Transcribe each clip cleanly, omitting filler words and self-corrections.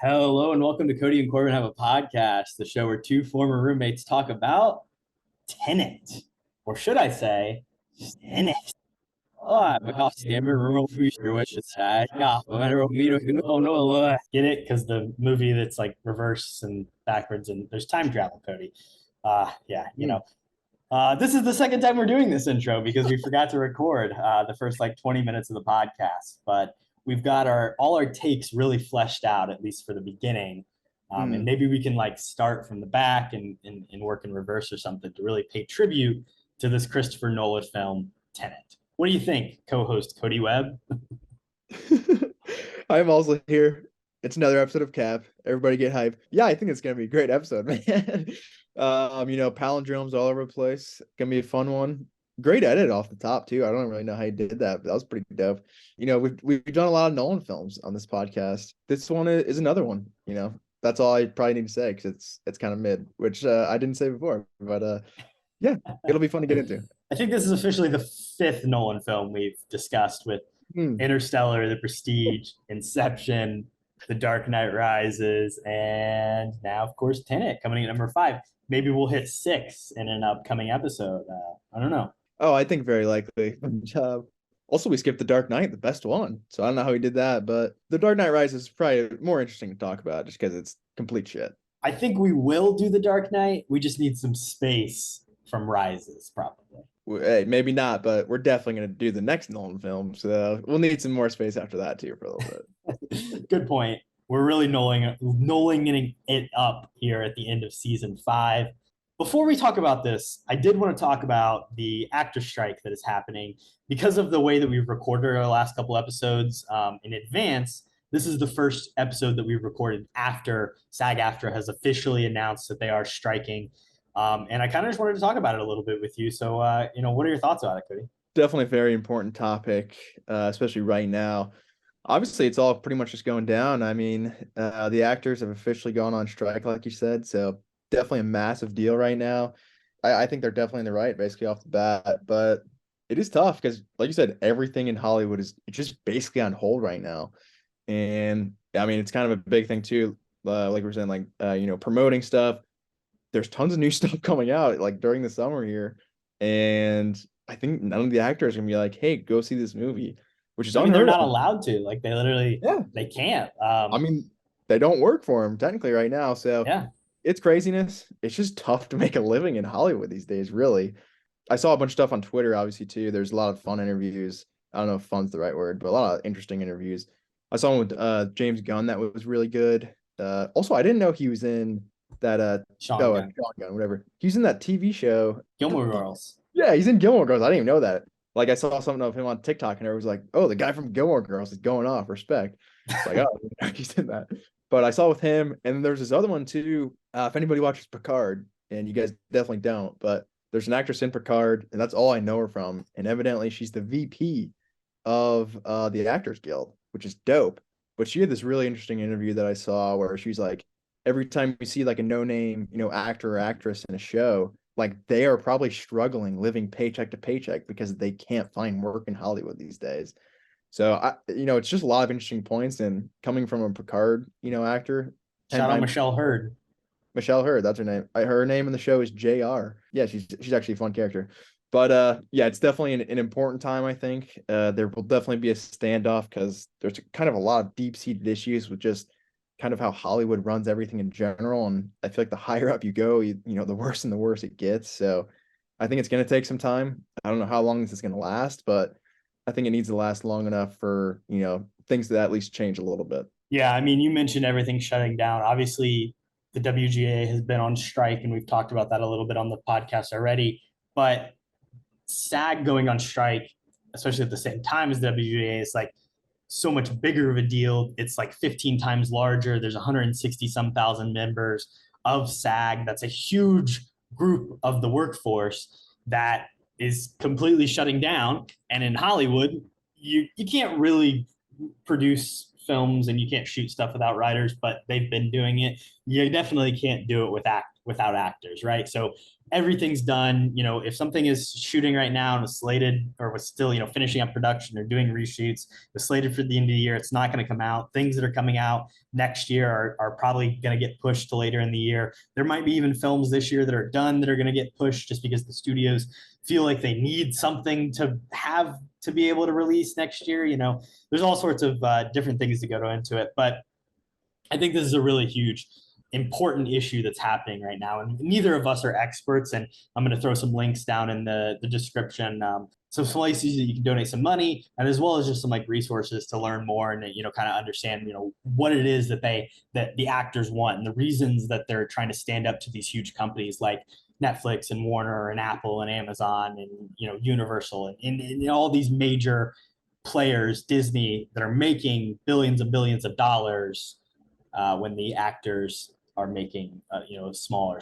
Hello and welcome to Kody and Korbin Have a Podcast, the show where two former roommates talk about Tenet, or should I say, Tenet. Get it? Because the movie that's like reverse and backwards and there's time travel, Kody. Yeah, this is the second time we're doing this intro because we forgot to record the first like 20 minutes of the podcast, but we've got our all our takes really fleshed out, at least for the beginning. And maybe we can like start from the back and work in reverse or something to really pay tribute to this Christopher Nolan film, Tenet. What do you think, co-host Kody Webb? I'm also here. It's another episode of KHAP. Everybody get hype. Yeah, I think it's gonna be a great episode, man. Palindromes all over the place. Gonna be a fun one. Great edit off the top too. I don't really know how you did that, but that was pretty dope. We've done a lot of Nolan films on this podcast. This one is another one. That's all I probably need to say because it's kind of mid, which I didn't say before. But yeah, it'll be fun to get into. I think this is officially the fifth Nolan film we've discussed with Interstellar, The Prestige, Inception, The Dark Knight Rises, and now, of course, Tenet coming in at number 5. Maybe we'll hit 6 in an upcoming episode. I don't know. Oh, I think very likely. Also, we skipped The Dark Knight, the best one. So I don't know how he did that, but The Dark Knight Rises is probably more interesting to talk about just because it's complete shit. I think we will do The Dark Knight. We just need some space from Rises, probably. Hey, maybe not, but we're definitely going to do the next Nolan film. So we'll need some more space after that too for a little bit. Good point. We're really Nolaning it up here at the end of season 5. Before we talk about this, I did want to talk about the actor strike that is happening. Because of the way that we've recorded our last couple episodes in advance, this is the first episode that we've recorded after SAG-AFTRA has officially announced that they are striking. And I kind of just wanted to talk about it a little bit with you. So, what are your thoughts about it, Kody? Definitely a very important topic, especially right now. Obviously, it's all pretty much just going down. I mean, the actors have officially gone on strike, like you said. So definitely a massive deal right now. I think they're definitely in the right, basically off the bat. But it is tough because, like you said, everything in Hollywood is just basically on hold right now. And I mean, it's kind of a big thing too. Like we're saying, promoting stuff. There's tons of new stuff coming out like during the summer here. And I think none of the actors are gonna be like, hey, go see this movie, which is they're not allowed to. Like they literally, they can't. I mean, they don't work for them technically right now. So yeah, it's craziness. It's just tough to make a living in Hollywood these days, really. I saw a bunch of stuff on Twitter, obviously, too. There's a lot of fun interviews. I don't know if fun's the right word, but a lot of interesting interviews. I saw one with James Gunn that was really good. Also, I didn't know he was in that Sean Gunn, whatever. He's in that TV show. Gilmore Girls. Yeah, he's in Gilmore Girls. I didn't even know that. Like I saw something of him on TikTok and everyone was like, oh, the guy from Gilmore Girls is going off. Respect. It's like, oh, he's in that. But I saw with him, and then there's this other one too. If anybody watches Picard, and you guys definitely don't, but there's an actress in Picard, and that's all I know her from. And evidently she's the VP of the Actors Guild, which is dope. But she had this really interesting interview that I saw where she's like, every time you see like a no-name, actor or actress in a show, like they are probably struggling living paycheck to paycheck because they can't find work in Hollywood these days. So it's just a lot of interesting points. And coming from a Picard, actor, shout out Michelle Hurd. Michelle Hurd, that's her name. Her name in the show is JR. Yeah, she's actually a fun character. But yeah, it's definitely an important time, I think. There will definitely be a standoff because there's kind of a lot of deep-seated issues with just kind of how Hollywood runs everything in general. And I feel like the higher up you go, the worse and the worse it gets. So I think it's going to take some time. I don't know how long this is going to last, but I think it needs to last long enough for, things to at least change a little bit. Yeah, I mean, you mentioned everything shutting down. Obviously, the WGA has been on strike, and we've talked about that a little bit on the podcast already. But SAG going on strike, especially at the same time as the WGA, is like so much bigger of a deal. It's like 15 times larger. There's 160 some thousand members of SAG. That's a huge group of the workforce that is completely shutting down. And in Hollywood, you can't really produce films and you can't shoot stuff without writers, but they've been doing it. You definitely can't do it without actors, right? So everything's done. You know, if something is shooting right now and was slated or was still, you know, finishing up production or doing reshoots, was slated for the end of the year, it's not going to come out. Things that are coming out next year are probably going to get pushed to later in the year. There might be even films this year that are done that are going to get pushed just because the studios feel like they need something to have to be able to release next year. You know, there's all sorts of different things to go into it, but I think this is a really huge, important issue that's happening right now. And neither of us are experts. And I'm going to throw some links down in the description. Some places that you can donate some money, and as well as just some like resources to learn more and, you know, kind of understand, you know, what it is that the actors want and the reasons that they're trying to stand up to these huge companies like Netflix and Warner and Apple and Amazon and, you know, Universal and all these major players, Disney, that are making billions and billions of dollars when the actors are making you know, a smaller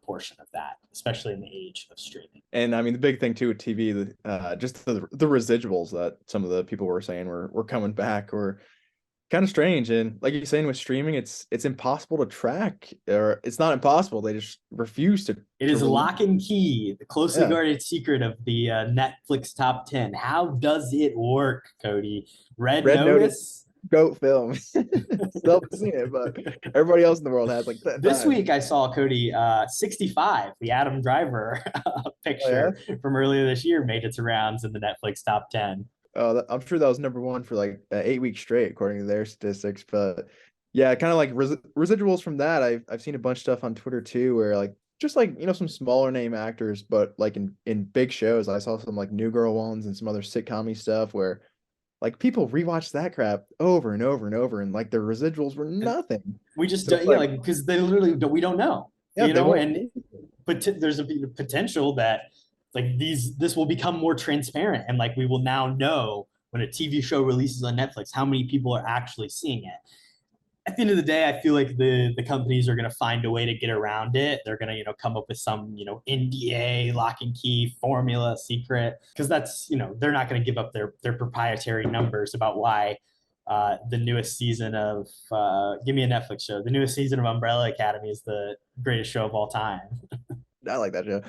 portion of that, especially in the age of streaming. And I mean, the big thing too with TV, just the residuals that some of the people were saying were coming back were kind of strange. And like you're saying with streaming, it's impossible to track, or it's not impossible. They just refuse to. It is lock and key, the closely guarded secret of the Netflix top 10. How does it work, Kody? Red Notice? Goat film. Still haven't seen it, but everybody else in the world has like that. This week I saw Kody 65, the Adam Driver picture from earlier this year made its rounds in the Netflix top 10. Oh, I'm sure that was #1 for like 8 weeks straight, according to their statistics. But yeah, kind of like residuals from that. I've seen a bunch of stuff on Twitter too, where like just like, you know, some smaller name actors, but like in big shows. I saw some like New Girl ones and some other sitcom stuff where like people rewatch that crap over and over and over, and like the residuals were nothing. We just don't, like, because they literally we don't know. Yeah, you know, but there's a potential that like this will become more transparent, and like we will now know when a TV show releases on Netflix how many people are actually seeing it. At the end of the day, I feel like the companies are going to find a way to get around it. They're going to, you know, come up with some, you know, NDA, lock and key formula, secret, because that's, you know, they're not going to give up their proprietary numbers about why the newest season of give me a Netflix show. The newest season of Umbrella Academy is the greatest show of all time. I like that show.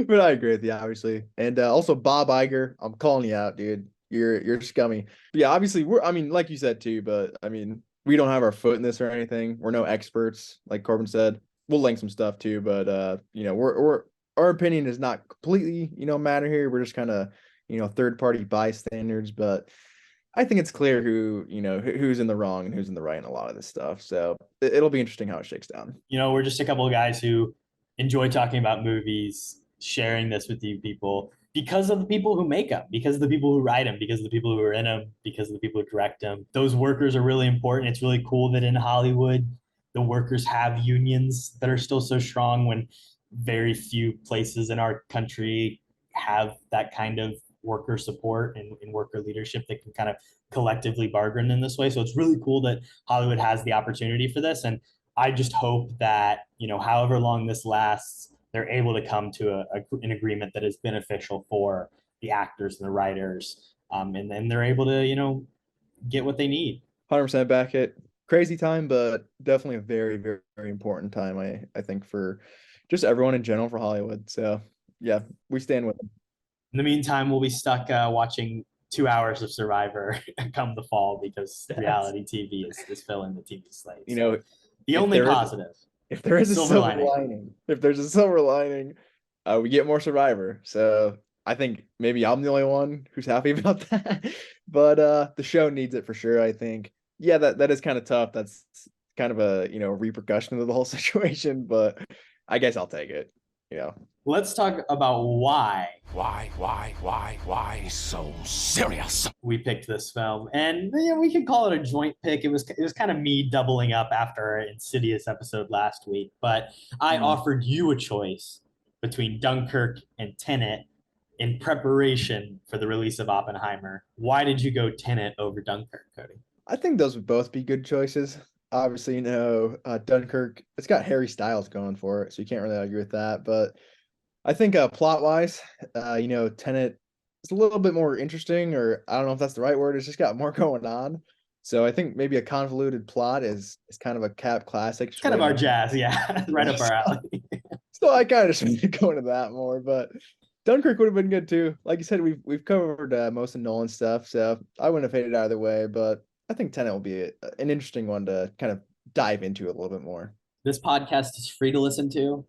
But I agree with you, obviously. And also Bob Iger, I'm calling you out, dude. You're scummy. But yeah, obviously I mean, like you said too, but I mean, we don't have our foot in this or anything. We're no experts, like Korbin said. We'll link some stuff too, but you know, we're our opinion is not completely, you know, matter here. We're just kind of, you know, third party bystanders, but I think it's clear who, you know, who's in the wrong and who's in the right in a lot of this stuff. So it'll be interesting how it shakes down. You know, we're just a couple of guys who enjoy talking about movies, sharing this with you people because of the people who make them, because of the people who write them, because of the people who are in them, because of the people who direct them. Those workers are really important. It's really cool that in Hollywood, the workers have unions that are still so strong when very few places in our country have that kind of worker support and worker leadership that can kind of collectively bargain in this way. So it's really cool that Hollywood has the opportunity for this. And I just hope that, you know, however long this lasts, they're able to come to an agreement that is beneficial for the actors and the writers. And then they're able to, you know, get what they need. 100% back it. Crazy time, but definitely a very, very, very important time, I think, for just everyone in general for Hollywood. So yeah, we stand with them. In the meantime, we'll be stuck watching 2 hours of Survivor come the fall because reality TV is filling the TV slate. You know, the only positive. If there is a silver lining, if there's a silver lining, we get more Survivor. So I think maybe I'm the only one who's happy about that. But the show needs it for sure, I think. Yeah, that is kind of tough. That's kind of a, you know, repercussion of the whole situation, but I guess I'll take it. You know. Let's talk about why so serious we picked this film. And yeah, we could call it a joint pick. It was kind of me doubling up after our Insidious episode last week, but I offered you a choice between Dunkirk and Tenet in preparation for the release of Oppenheimer. Why did you go Tenet over Dunkirk, Kody? I think those would both be good choices. Obviously, you know, Dunkirk, it's got Harry Styles going for it, so you can't really argue with that. But I think plot-wise, you know, Tenet is a little bit more interesting, or I don't know if that's the right word. It's just got more going on. So I think maybe a convoluted plot is kind of a KHAP classic. It's kind of our jazz, yeah. Right up our alley. So I kind of should go into that more, but Dunkirk would have been good too. Like you said, we've covered most of Nolan stuff, so I wouldn't have hated either way. But I think Tenet will be an interesting one to kind of dive into a little bit more. This podcast is free to listen to,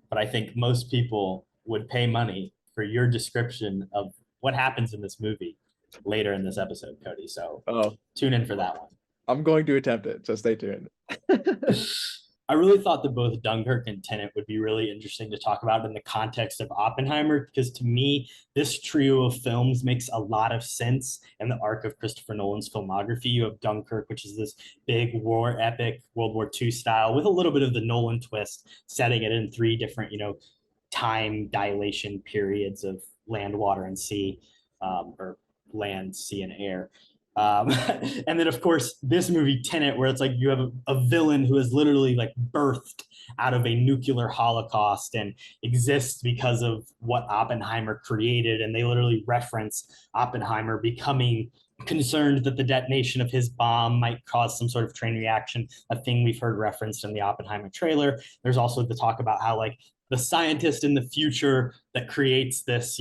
but I think most people would pay money for your description of what happens in this movie later in this episode, Kody. So Oh, tune in for that one. I'm going to attempt it, so stay tuned. I really thought that both Dunkirk and Tenet would be really interesting to talk about in the context of Oppenheimer, because to me, this trio of films makes a lot of sense in the arc of Christopher Nolan's filmography. You have Dunkirk, which is this big war epic, World War II style, with a little bit of the Nolan twist, setting it in three different, time dilation periods of land, water, and sea, or land, sea, and air. And then, of course, this movie Tenet, where it's like you have a villain who is literally like birthed out of a nuclear holocaust and exists because of what Oppenheimer created, and they literally reference Oppenheimer becoming concerned that the detonation of his bomb might cause some sort of train reaction, a thing we've heard referenced in the Oppenheimer trailer. There's also the talk about how like the scientist in the future that creates this,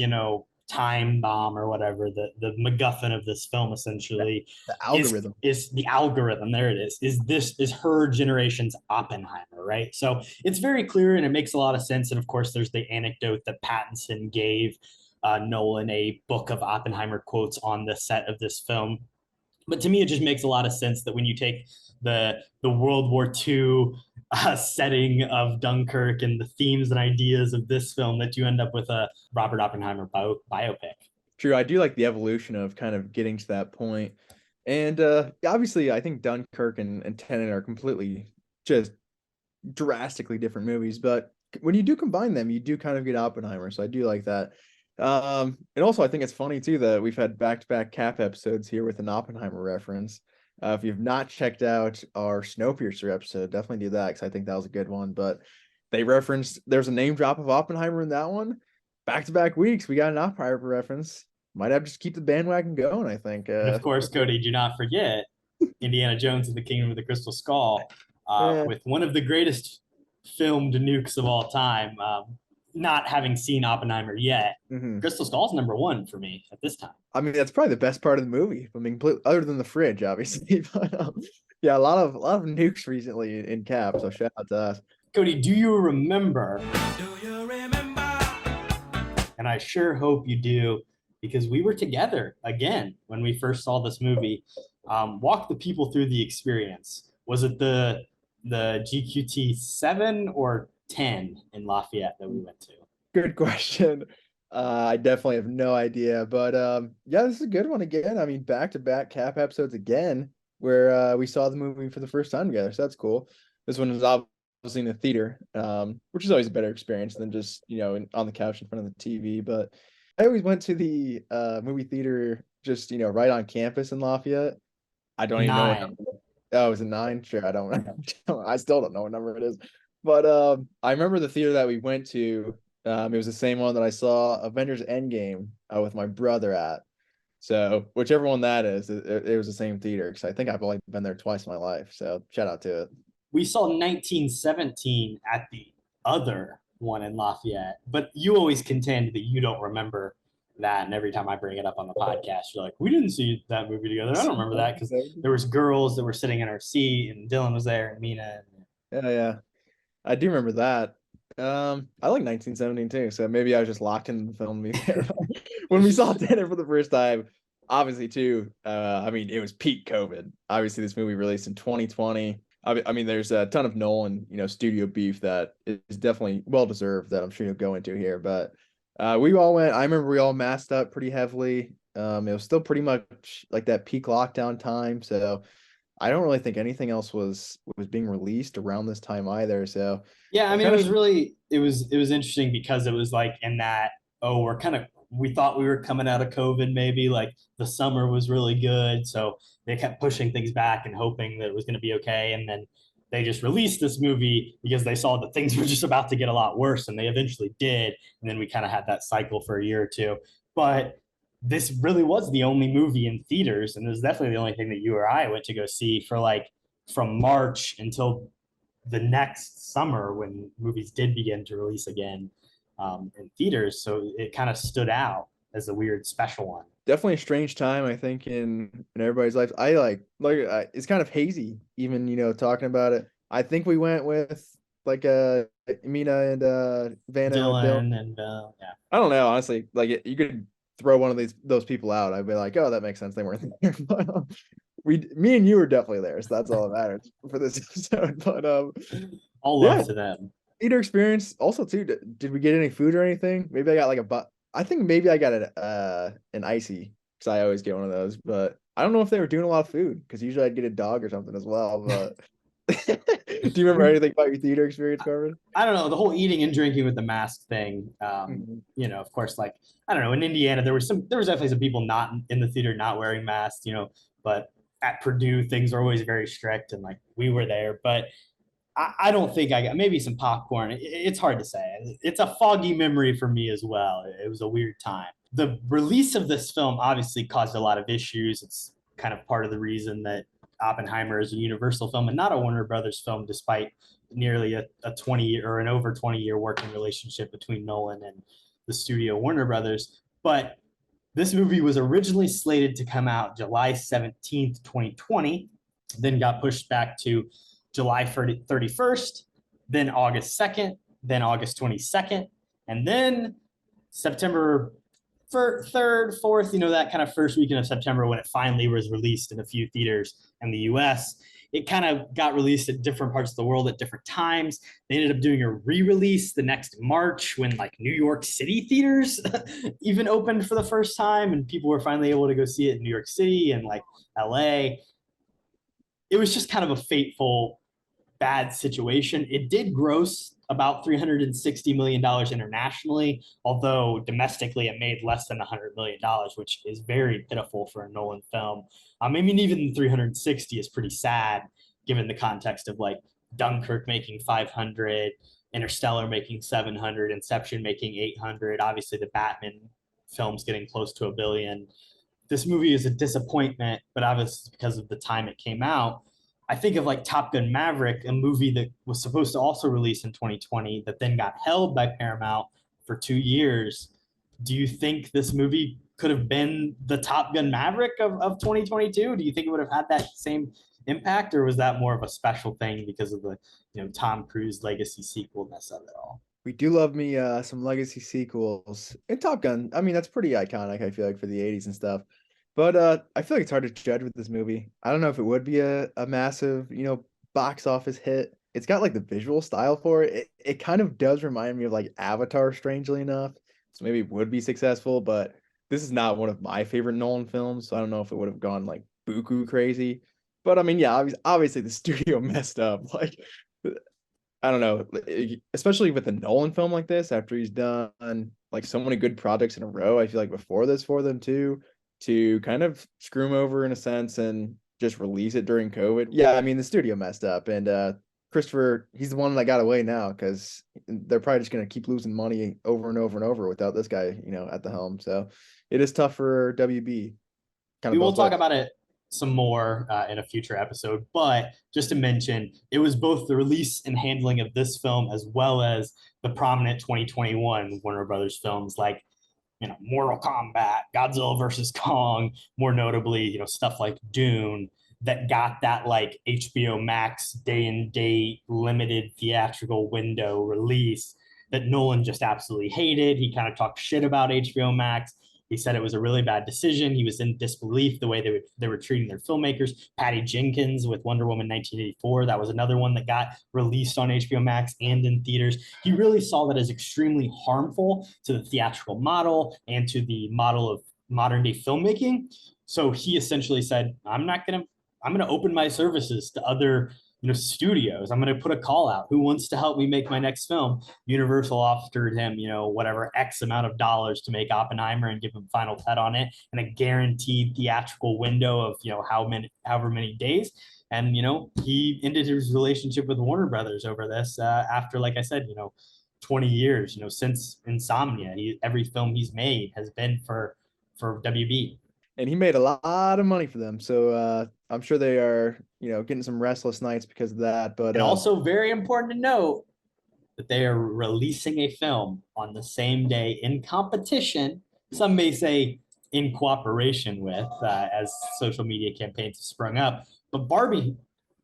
time bomb or whatever, the MacGuffin of this film essentially The is algorithm. is the algorithm. There it is her generation's Oppenheimer, right? So it's very clear and it makes a lot of sense. And of course, there's the anecdote that Pattinson gave Nolan a book of Oppenheimer quotes on the set of this film. But to me, it just makes a lot of sense that when you take the World War II setting of Dunkirk and the themes and ideas of this film, that you end up with a Robert Oppenheimer biopic. True, I do like the evolution of kind of getting to that point. And obviously, I think Dunkirk and Tenet are completely just drastically different movies. But when you do combine them, you do kind of get Oppenheimer. So I do like that. And also, I think it's funny too that we've had back-to-back Cap episodes here with an Oppenheimer reference. If you've not checked out our Snowpiercer episode, definitely do that because I think that was a good one. But they referenced there's a name drop of Oppenheimer in that one. Back-to-back weeks, we got an Oppenheimer reference. Might have to just keep the bandwagon going, I think. And of course, Kody, do not forget Indiana Jones and the Kingdom of the Crystal Skull, eh, with one of the greatest filmed nukes of all time. Not having seen Oppenheimer yet, mhm. Crystal Skull's number one for me at this time. I mean, that's probably the best part of the movie. I mean, other than the fridge, obviously. But yeah, a lot of nukes recently in Cap. So shout out to us. Kody, do you remember? Do you remember? And I sure hope you do, because we were together again when we first saw this movie. Walk the people through the experience. Was it the GQT 7 or 10 in Lafayette that we went to? Good question. I definitely have no idea, but yeah, this is a good one again. I mean, back to back Cap episodes again, where we saw the movie for the first time together. So that's cool. This one was obviously in the theater, which is always a better experience than just on the couch in front of the TV. But I always went to the movie theater just right on campus in Lafayette. I don't even know what Nine. number. Oh, it was a 9. Sure, I don't. I still don't know what number it is. But I remember the theater that we went to. It was the same one that I saw Avengers Endgame with my brother at. So whichever one that is, it was the same theater because I think I've only been there twice in my life. So shout out to it. We saw 1917 at the other one in Lafayette, but you always contend that you don't remember that. And every time I bring it up on the podcast, you're like, we didn't see that movie together. I don't remember that because there was girls that were sitting in our seat and Dylan was there and Mina. Yeah, yeah, I do remember that. I like 1917 too, so maybe I was just locked into the film when we saw Tenet for the first time. Obviously, too. I mean, it was peak COVID. Obviously, this movie released in 2020. I mean, there's a ton of Nolan, studio beef that is definitely well deserved that I'm sure you'll go into here. But we all went. I remember we all masked up pretty heavily. It was still pretty much like that peak lockdown time, so I don't really think anything else was being released around this time either. So Yeah, I I mean, it kind of was really it was interesting because it was like in that, oh, we thought we were coming out of COVID, maybe like the summer was really good, so they kept pushing things back and hoping that it was going to be okay, and then they just released this movie because they saw that things were just about to get a lot worse, and they eventually did, and then we kind of had that cycle for a year or two. But this really was the only movie in theaters, and it was definitely the only thing that you or I went to go see for like from March until the next summer when movies did begin to release again in theaters. So it kind of stood out as a weird special one. Definitely a strange time, I think, in everybody's life. I it's kind of hazy, even talking about it. I think we went with like Mina and Vanna Dylan. Dylan and yeah. I don't know, honestly. You could throw one of those people out. I'd be like, oh, that makes sense. They weren't there. But me and you were definitely there, so that's all that matters for this episode. But All yeah, love to them. theater experience. Also, too, did we get any food or anything? Maybe I got like I think maybe I got an icy because I always get one of those. But I don't know if they were doing a lot of food because usually I'd get a dog or something as well. But do you remember anything about your theater experience, Corbin? I don't know, the whole eating and drinking with the mask thing. Mhm. Of course, like I don't know, in Indiana there was definitely some people not in the theater not wearing masks, but at Purdue things are always very strict and like we were there, but I don't think I got maybe some popcorn. It's hard to say. It's a foggy memory for me as well. It was a weird time. The release of this film obviously caused a lot of issues. It's kind of part of the reason that Oppenheimer is a Universal film and not a Warner Brothers film, despite nearly a 20 or an over 20-year working relationship between Nolan and the studio Warner Brothers. But this movie was originally slated to come out July 17th, 2020, then got pushed back to July 31st, then August 2nd, then August 22nd, and then September 3rd, 4th, that kind of first weekend of September when it finally was released in a few theaters in the US. It kind of got released at different parts of the world at different times. They ended up doing a re-release the next March when like New York City theaters even opened for the first time and people were finally able to go see it in New York City and like LA. It was just kind of a fateful bad situation. It did gross about $360 million internationally, although domestically it made less than $100 million, which is very pitiful for a Nolan film. Even 360 is pretty sad given the context of like Dunkirk making 500, Interstellar making 700, Inception making 800. Obviously, the Batman films getting close to a billion. This movie is a disappointment, but obviously because of the time it came out, I think of like Top Gun Maverick, a movie that was supposed to also release in 2020 that then got held by Paramount for 2 years. Do you think this movie could have been the Top Gun Maverick of 2022? Do you think it would have had that same impact, or was that more of a special thing because of the Tom Cruise legacy sequelness of it all? We do love me some legacy sequels. And Top Gun, I mean, that's pretty iconic, I feel like, for the 80s and stuff. But I feel like it's hard to judge with this movie. I don't know if it would be a massive, box office hit. It's got like the visual style for it. It kind of does remind me of like Avatar, strangely enough. So maybe it would be successful, but this is not one of my favorite Nolan films. So I don't know if it would have gone like buku crazy. But I mean, yeah, obviously the studio messed up. Like I don't know, especially with a Nolan film like this, after he's done like so many good projects in a row, I feel like before this for them too, to kind of screw him over in a sense and just release it during COVID. Yeah, I mean the studio messed up and Christopher, he's the one that got away now because they're probably just gonna keep losing money over and over and over without this guy, at the helm. So it is tough for WB. Kind We of will both talk ways. about it some more in a future episode, but just to mention, it was both the release and handling of this film as well as the prominent 2021 Warner Brothers films like Mortal Kombat, Godzilla versus Kong, more notably, stuff like Dune that got that like HBO Max day and date limited theatrical window release that Nolan just absolutely hated. He kind of talked shit about HBO Max. He said it was a really bad decision. He was in disbelief the way they were treating their filmmakers. Patty Jenkins with Wonder Woman 1984, that was another one that got released on HBO Max and in theaters. He really saw that as extremely harmful to the theatrical model and to the model of modern day filmmaking. So he essentially said, I'm going to open my services to other studios. I'm going to put a call out. Who wants to help me make my next film? Universal offered him, whatever X amount of dollars to make Oppenheimer and give him final cut on it and a guaranteed theatrical window of, however many days. And, he ended his relationship with Warner Brothers over this after, like I said, 20 years, since Insomnia. Every film he's made has been for WB. and he made a lot of money for them. So I'm sure they are, getting some restless nights because of that. But And also very important to note that they are releasing a film on the same day in competition. Some may say in cooperation with, as social media campaigns have sprung up. But Barbie,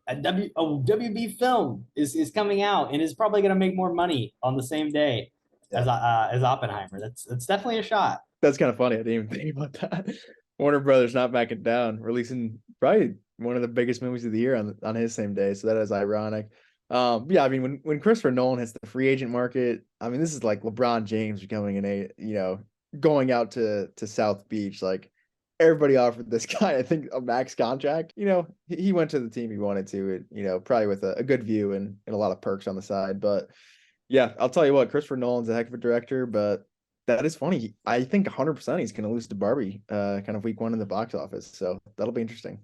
a WB film is coming out and is probably going to make more money on the same day as Oppenheimer. That's definitely a shot. that's kind of funny. I didn't even think about that. Warner Brothers not backing down, releasing probably one of the biggest movies of the year on his same day. So that is ironic. Yeah, I mean, when Christopher Nolan hits the free agent market, I mean, this is like LeBron James becoming going out to South Beach. Like everybody offered this guy, I think, a max contract. He went to the team he wanted to, probably with a good view and a lot of perks on the side. But yeah, I'll tell you what, Christopher Nolan's a heck of a director, but that is funny. I think 100% he's going to lose to Barbie, kind of week one in the box office. So that'll be interesting.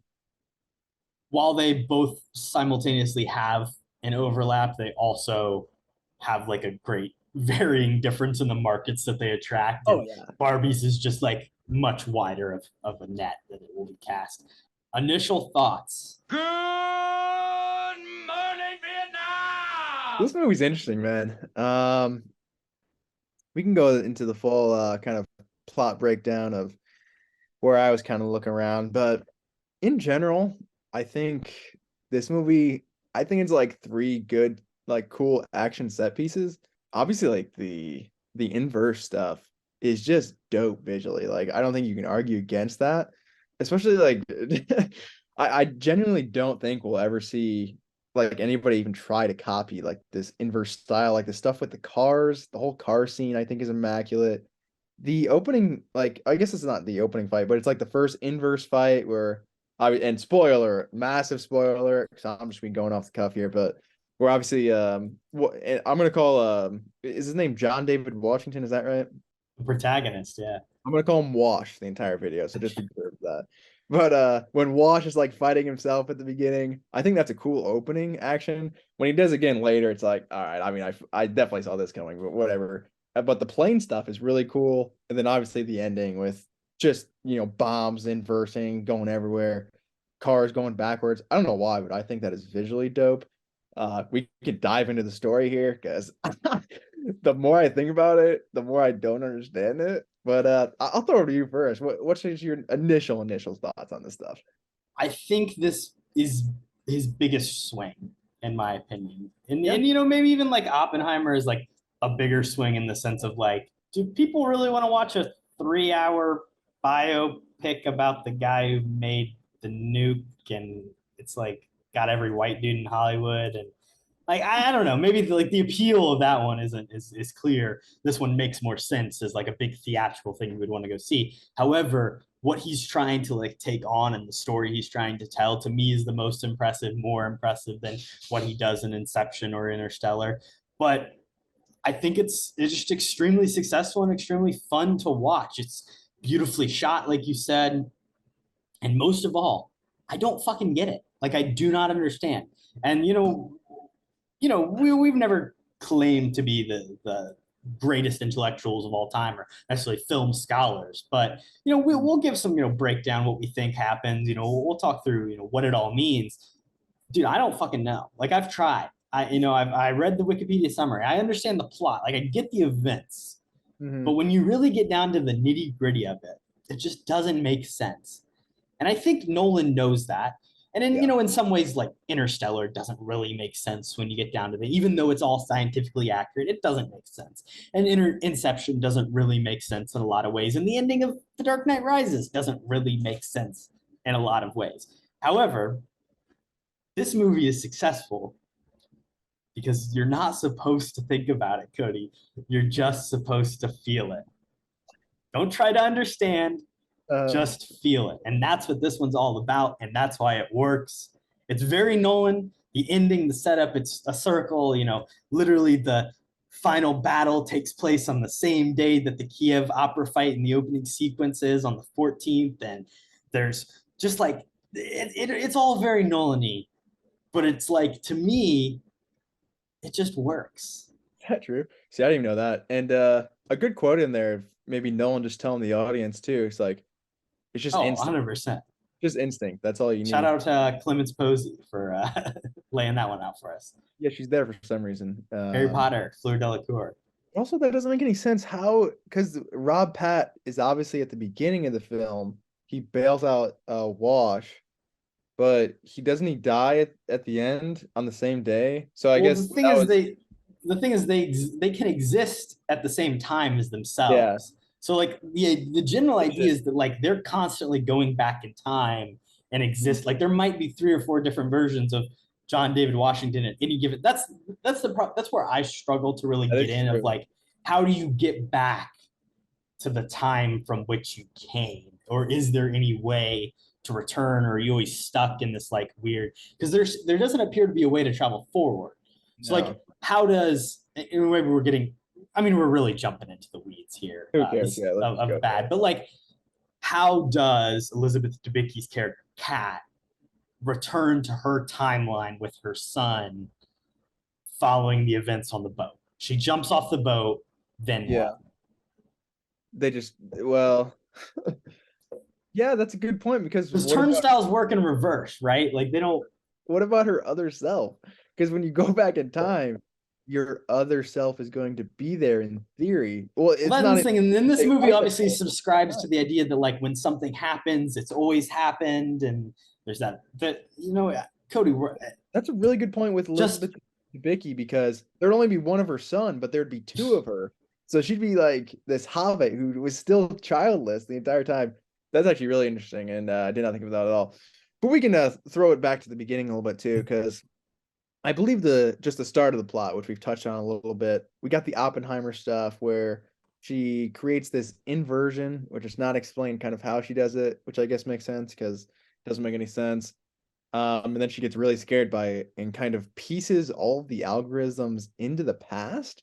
While they both simultaneously have an overlap, they also have like a great varying difference in the markets that they attract. Oh And yeah. Barbie's is just like much wider of a net that it will be cast. Initial thoughts. Good morning, Vietnam! This movie's interesting, man. We can go into the full kind of plot breakdown of where I was kind of looking around, but in general, I think this movie, I think it's like three good, like cool action set pieces. Obviously, like the inverse stuff is just dope visually. Like I don't think you can argue against that. Especially like I genuinely don't think we'll ever see like anybody even try to copy like this inverse style, like the stuff with the cars, the whole car scene I think is immaculate. The opening, like I guess it's not the opening fight, but it's like the first inverse fight where and spoiler, massive spoiler, because I'm just been going off the cuff here, but we're obviously what I'm gonna call is his name John David Washington, is that right? The protagonist, yeah. I'm gonna call him Wash the entire video, so just observe that. But when Wash is like fighting himself at the beginning, I think that's a cool opening action. When he does again later, it's like, all right, I mean, I definitely saw this coming, but whatever. But the plane stuff is really cool, and then obviously the ending with just bombs inversing, going everywhere, cars going backwards. I don't know why, but I think that is visually dope. We could dive into the story here because the more I think about it, the more I don't understand it. But I'll throw it to you first. What's your initial thoughts on this stuff? I think this is his biggest swing, in my opinion. And Yeah. and maybe even like Oppenheimer is like a bigger swing in the sense of like, do people really want to watch a 3 hour biopic about the guy who made the nuke and it's like got every white dude in Hollywood and like I don't know, maybe the appeal of that one is clear. This one makes more sense as like a big theatrical thing you would want to go see. However, what he's trying to like take on and the story he's trying to tell to me is the most impressive, more impressive than what he does in Inception or Interstellar. But I think it's just extremely successful and extremely fun to watch. It's beautifully shot, like you said, and most of all, I don't fucking get it. Like I do not understand. And we've never claimed to be the greatest intellectuals of all time or necessarily film scholars, but we'll give some breakdown what we think happens. We'll talk through what it all means. Dude, I don't fucking know. Like I've tried. I read the Wikipedia summary. I understand the plot. Like I get the events, but Mhm. when you really get down to the nitty gritty of it, it just doesn't make sense. And I think Nolan knows that. And then, Yeah. in some ways, like Interstellar doesn't really make sense when you get down to it. Even though it's all scientifically accurate, it doesn't make sense. And Inception doesn't really make sense in a lot of ways. And the ending of The Dark Knight Rises doesn't really make sense in a lot of ways. However, this movie is successful because you're not supposed to think about it, Kody. You're just supposed to feel it. Don't try to understand, Uh, just feel it. And that's what this one's all about. And that's why it works. It's very Nolan. The ending, the setup, it's a circle, literally the final battle takes place on the same day that the Kiev opera fight in the opening sequences on the 14th. And there's just like, it's all very Nolan-y, but it's like, to me, it just works. is that true? See, I didn't even know that. And a good quote in there, maybe Nolan just telling the audience too. It's like, It's just Oh, instinct. 100%. Just instinct. That's all you need. Shout out to Clemens Posey for laying that one out for us. Yeah, she's there for some reason. Harry Potter, Fleur Delacour. Also, that doesn't make any sense. How? Because Rob Pat is obviously at the beginning of the film. He bails out Wash, but he die at the end on the same day. So I guess the thing is they can exist at the same time as themselves. Yeah. So like the general idea is that like they're constantly going back in time and exist. Like there might be 3 or 4 different versions of John David Washington at any given. That's where I struggle to really get in, of like, how do you get back to the time from which you came, or is there any way to return, or are you always stuck in this like weird, because there doesn't appear to be a way to travel forward. So like, how does, in a way we're getting, I mean, we're really jumping into the weeds here of bad, but like, how does Elizabeth Debicki's character Kat return to her timeline with her son following the events on the boat? She jumps off the boat, then what? They just, well, yeah, that's a good point, because turnstiles work in reverse, right? Like they don't. What about her other self? Because when you go back in time, your other self is going to be there in theory. Well, it's not. And then this movie obviously subscribes to the idea that like when something happens, it's always happened, and there's that. Kody, that's a really good point with Elizabeth Debicki, because there'd only be one of her son, but there'd be 2 of her. So she'd be like this hobbit who was still childless the entire time. That's actually really interesting, and I did not think of that at all. But we can throw it back to the beginning a little bit too, because I believe the start of the plot, which we've touched on a little bit, we got the Oppenheimer stuff where she creates this inversion, which is not explained kind of how she does it, which I guess makes sense because it doesn't make any sense. And then she gets really scared by it and kind of pieces all of the algorithms into the past,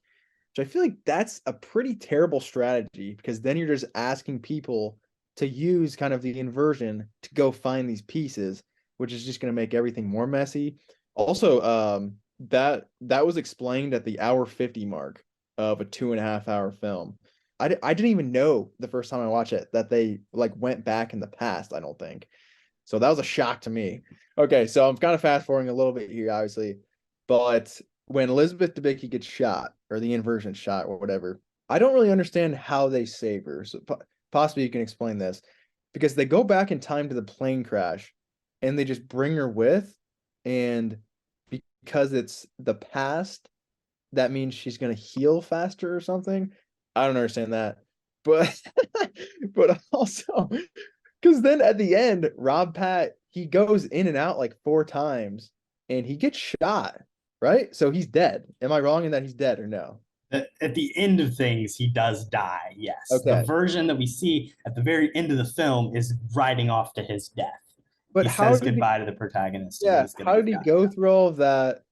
which I feel like that's a pretty terrible strategy, because then you're just asking people to use kind of the inversion to go find these pieces, which is just going to make everything more messy. Also, that was explained at the hour 50 mark of a 2.5-hour film. I didn't even know the first time I watched it that they like went back in the past, I don't think. So that was a shock to me. Okay, so I'm kind of fast forwarding a little bit here, obviously. But when Elizabeth Debicki gets shot, or the inversion shot or whatever, I don't really understand how they save her. So possibly you can explain this. Because they go back in time to the plane crash and they just bring her with, and because it's the past, that means she's going to heal faster or something. I don't understand that. But but also, because then at the end, Rob Pat, he goes in and out like 4 times and he gets shot, right? So he's dead. Am I wrong in that he's dead or no? At the end of things, he does die, yes. Okay. The version that we see at the very end of the film is riding off to his death. But he says goodbye to the protagonist. Yeah, how did he go through all of that,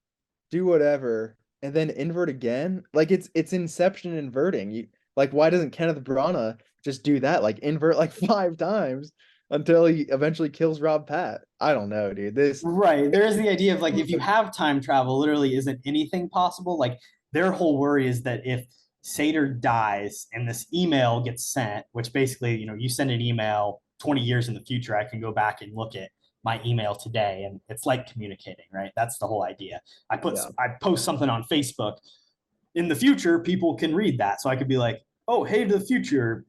do whatever, and then invert again? Like it's Inception inverting. Like, why doesn't Kenneth Branagh just do that? Like invert like 5 times until he eventually kills Rob Pat. I don't know, dude. Right. There is the idea of like, if you have time travel, literally isn't anything possible. Like their whole worry is that if Sater dies and this email gets sent, which basically, you send an email 20 years in the future, I can go back and look at my email today, and it's like communicating, right? That's the whole idea. I post something on Facebook. In the future, people can read that. So I could be like, oh, hey, to the future,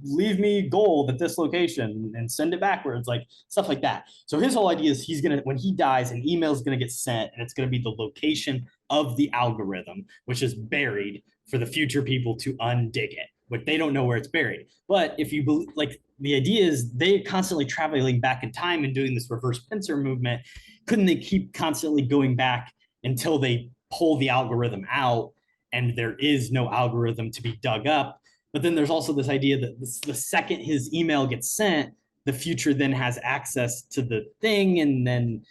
leave me gold at this location and send it backwards, like stuff like that. So his whole idea is when he dies, an email is going to get sent, and it's going to be the location of the algorithm, which is buried for the future people to undig it. But they don't know where it's buried. But if you believe, like, the idea is they're constantly traveling back in time and doing this reverse pincer movement. Couldn't they keep constantly going back until they pull the algorithm out and there is no algorithm to be dug up? But then there's also this idea that the second his email gets sent, the future then has access to the thing, and then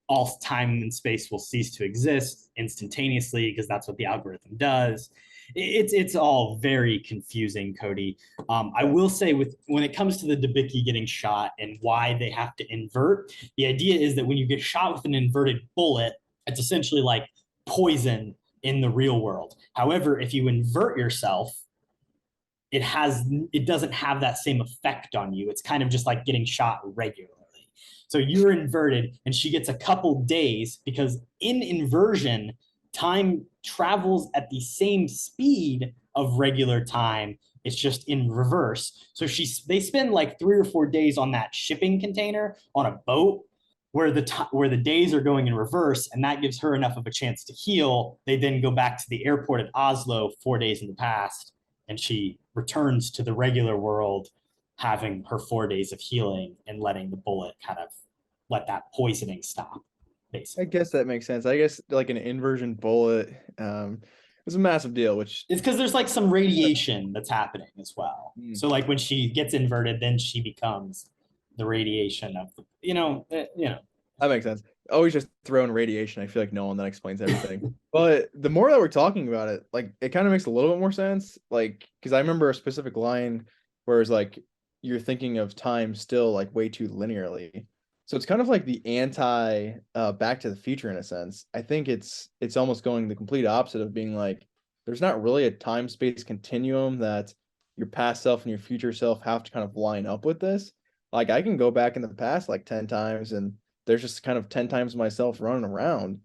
all time and space will cease to exist instantaneously, because that's what the algorithm does. It's all very confusing, Kody. I will say, when it comes to the Debicki getting shot and why they have to invert, the idea is that when you get shot with an inverted bullet, it's essentially like poison in the real world. However, if you invert yourself, it doesn't have that same effect on you. It's kind of just like getting shot regularly. So you're inverted, and she gets a couple days because in inversion, time travels at the same speed of regular time. It's just in reverse. So they spend like 3 or 4 days on that shipping container on a boat where the days are going in reverse, and that gives her enough of a chance to heal. They then go back to the airport at Oslo 4 days in the past, and she returns to the regular world, having her 4 days of healing and letting the bullet kind of let that poisoning stop, basically. I guess that makes sense. I guess like an inversion bullet was a massive deal, which It's because there's like some radiation that's happening as well. So like when she gets inverted, then she becomes the radiation of that makes sense. Always just throw in radiation. I feel like no one that explains everything. But the more that we're talking about it, like it kind of makes a little bit more sense. Like, because I remember a specific line where it's like you're thinking of time still like way too linearly. So it's kind of like the anti Back to the Future in a sense. I think it's almost going the complete opposite of being like there's not really a time space continuum that your past self and your future self have to kind of line up with this. Like I can go back in the past like 10 times and there's just kind of 10 times myself running around.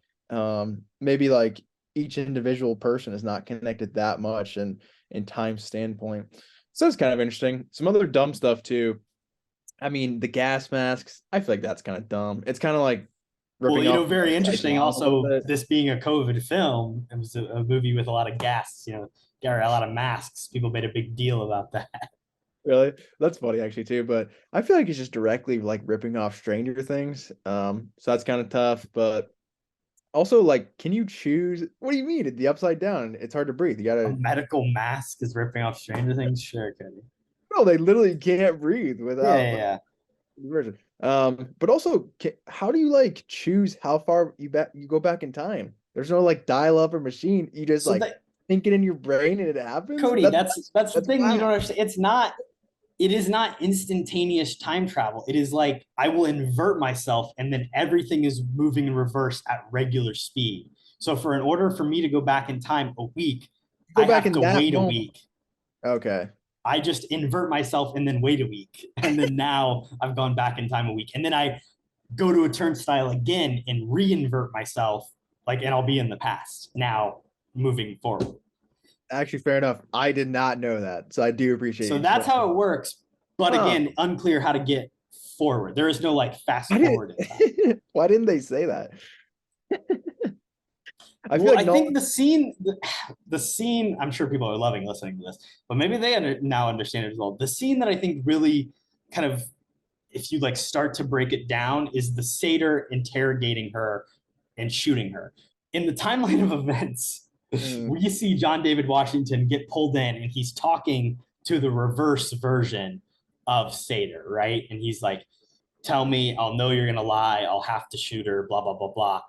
Maybe like each individual person is not connected that much and in time standpoint. So it's kind of interesting. Some other dumb stuff too. I mean, the gas masks, I feel like that's kind of dumb. It's kind of like ripping off very interesting. Also, bit. this being a COVID film, it was a movie with a lot of gas, a lot of masks. People made a big deal about that. Really? That's funny actually too, but I feel like it's just directly like ripping off Stranger Things. So that's kind of tough, but also like can you choose what do you mean? The upside down, it's hard to breathe. You A gotta medical mask is ripping off Stranger Things? Sure, Cody. no, they literally can't breathe without Yeah. version. But also how do you like choose how far you go back in time? There's no like dial up or machine. You just So like think it in your brain and it happens. Cody, that's the thing you wild. don't understand. It is not instantaneous time travel. It is like I will invert myself and then everything is moving in reverse at regular speed. So in order for me to go back in time a week, Go I back have in to that wait a moment. week. Okay. I just invert myself and then wait a week. And then now I've gone back in time a week. And then I go to a turnstile again and re-invert myself, and I'll be in the past now moving forward. Actually, fair enough. I did not know that. So I do appreciate So you that's explaining. how it works. But again, unclear how to get forward. There is no fast forward. Why didn't they say that? I think the scene, I'm sure people are loving listening to this, but maybe they now understand it as well. The scene that I think really kind of, if you start to break it down, is the satyr interrogating her and shooting her. In the timeline of events, we see John David Washington get pulled in and he's talking to the reverse version of satyr, right? And he's like, tell me, I'll know you're gonna lie, I'll have to shoot her, blah, blah, blah, blah.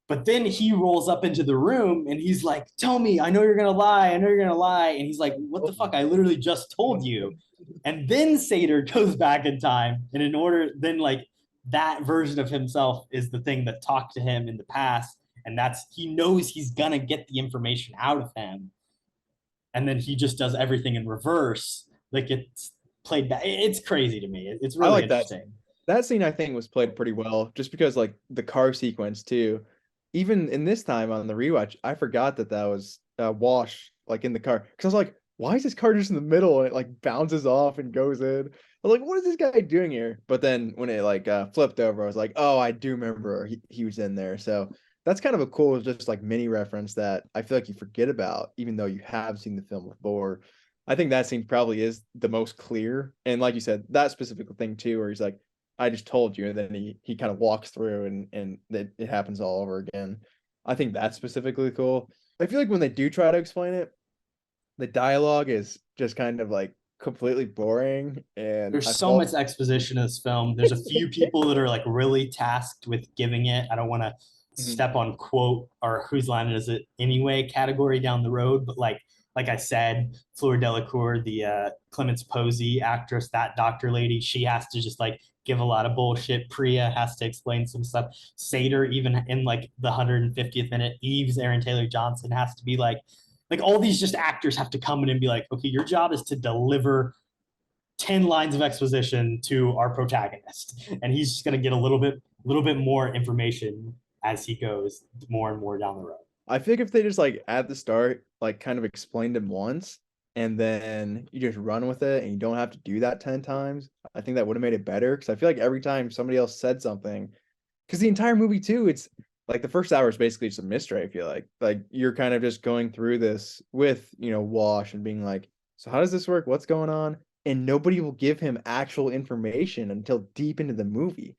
But then he rolls up into the room and he's like, tell me, I know you're gonna lie, I know you're gonna lie. And he's like, what the fuck? I literally just told you. And then Satyr goes back in time. And then that version of himself is the thing that talked to him in the past. And he knows he's gonna get the information out of him. And then he just does everything in reverse. It's played back. It's crazy to me. It's really interesting. That scene I think was played pretty well, just because the car sequence too. Even in this time on the rewatch, I forgot that was Wash in the car because I was like, why is this car just in the middle and it bounces off and goes in? I was like, what is this guy doing here? But then when it flipped over, I was like, oh, I do remember he was in there. So that's kind of a cool just mini reference that I feel like you forget about, even though you have seen the film before. I think that scene probably is the most clear. And like you said, that specific thing too, where he's like, I just told you, and then he kind of walks through and it happens all over again. I think that's specifically cool. I feel like when they do try to explain it, the dialogue is just kind of completely boring. And there's so much exposition in this film. There's a few people that are really tasked with giving it. I don't want to step on quote or whose line is it anyway category down the road, but like I said, Fleur Delacour, the Clemence Posey actress, that doctor lady, she has to just give a lot of bullshit. Priya has to explain some stuff. Satyr, even in the 150th minute, Eves, Aaron Taylor Johnson has to be Like all these just actors have to come in and be like, okay, your job is to deliver 10 lines of exposition to our protagonist. And he's just gonna get a little bit more information as he goes more and more down the road. I think if they just like at the start, like kind of explained him once and then you just run with it and you don't have to do that 10 times, I think that would have made it better. Cause I feel like every time somebody else said something, because the entire movie too, it's like the first hour is basically just a mystery. I feel like you're kind of just going through this with, you know, Wash and being like, so how does this work? What's going on? And nobody will give him actual information until deep into the movie.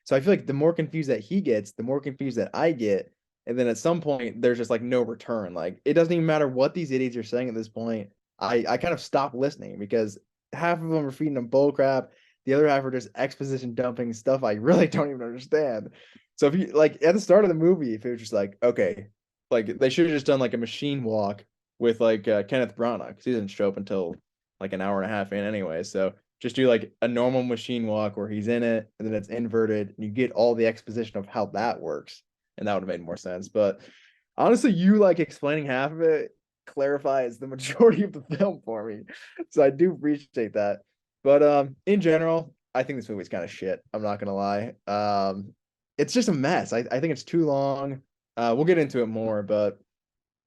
So I feel like the more confused that he gets, the more confused that I get. And then at some point, there's just like no return. Like it doesn't even matter what these idiots are saying at this point. I kind of stop listening because half of them are feeding them bull crap. The other half are just exposition dumping stuff I really don't even understand. So if you like at the start of the movie, if it was just like, okay, like they should have just done like a machine walk with like Kenneth Branagh because he doesn't show up until like an hour and a half in anyway. So just do like a normal machine walk where he's in it and then it's inverted and you get all the exposition of how that works. And that would have made more sense. But honestly, you like explaining half of it clarifies the majority of the film for me. So I do appreciate that. But in general, I think this movie's kind of shit. I'm not gonna lie. It's just a mess. I think it's too long. We'll get into it more, but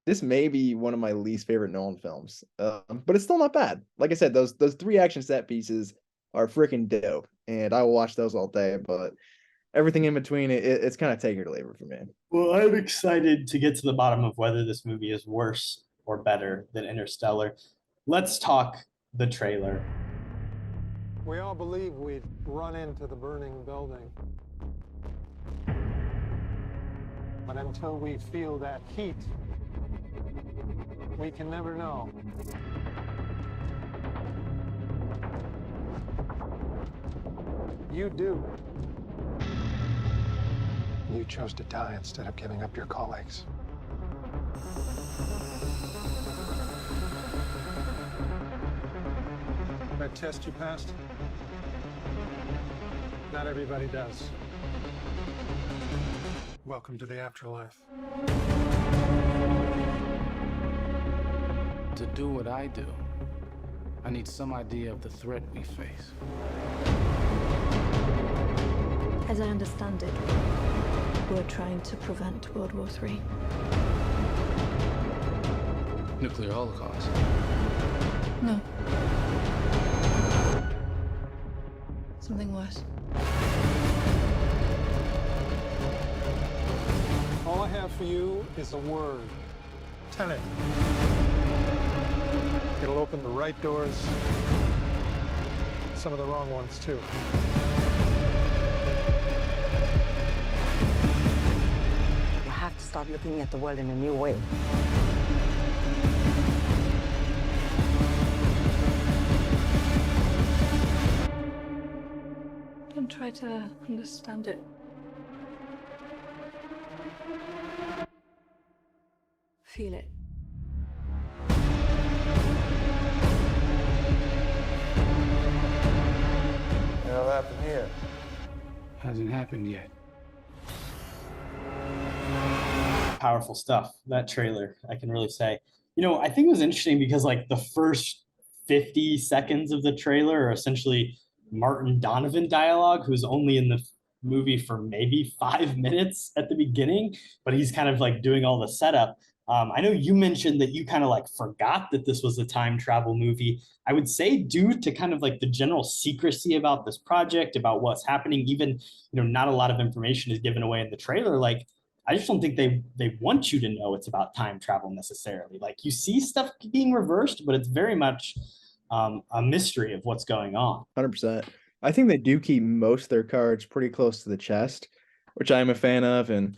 this may be one of my least favorite Nolan films. But it's still not bad. Like I said, those 3 action set pieces are freaking dope, and I will watch those all day. But everything in between, it's kind of take it or leave it for me. Well, I'm excited to get to the bottom of whether this movie is worse or better than Interstellar. Let's talk the trailer. We all believe we'd run into the burning building. But until we feel that heat, we can never know. You do. You chose to die instead of giving up your colleagues. That test you passed? Not everybody does. Welcome to the afterlife. To do what I do, I need some idea of the threat we face. As I understand it, we're trying to prevent World War III. Nuclear holocaust. No. Something worse. All I have for you is a word. Tenet. It'll open the right doors, some of the wrong ones too. You have to start looking at the world in a new way. Don't try to understand it. Feel it. What happened here? Hasn't happened yet. Powerful stuff, that trailer, I can really say. You know, I think it was interesting because like the first 50 seconds of the trailer are essentially Martin Donovan dialogue, who's only in the movie for maybe 5 minutes at the beginning, but he's kind of like doing all the setup. I know you mentioned that you kind of like forgot that this was a time travel movie. I would say due to kind of like the general secrecy about this project, about what's happening, even, you know, not a lot of information is given away in the trailer. Like, I just don't think they want you to know it's about time travel necessarily. Like you see stuff being reversed, but it's very much a mystery of what's going on. 100%. I think they do keep most of their cards pretty close to the chest, which I'm a fan of, and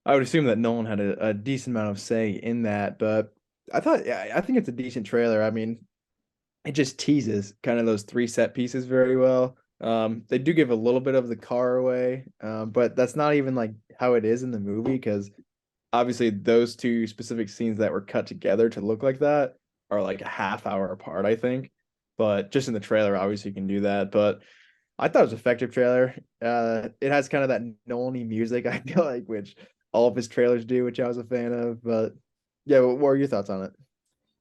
I would assume that Nolan had a decent amount of say in that. But I think it's a decent trailer. I mean, it just teases kind of those 3 set pieces very well. They do give a little bit of the car away, but that's not even like how it is in the movie, because obviously those 2 specific scenes that were cut together to look like that are like a half hour apart, I think. But just in the trailer, obviously you can do that. But I thought it was an effective trailer. It has kind of that Nolan-y music, I feel like, which all of his trailers do, which I was a fan of. But yeah, what are your thoughts on it?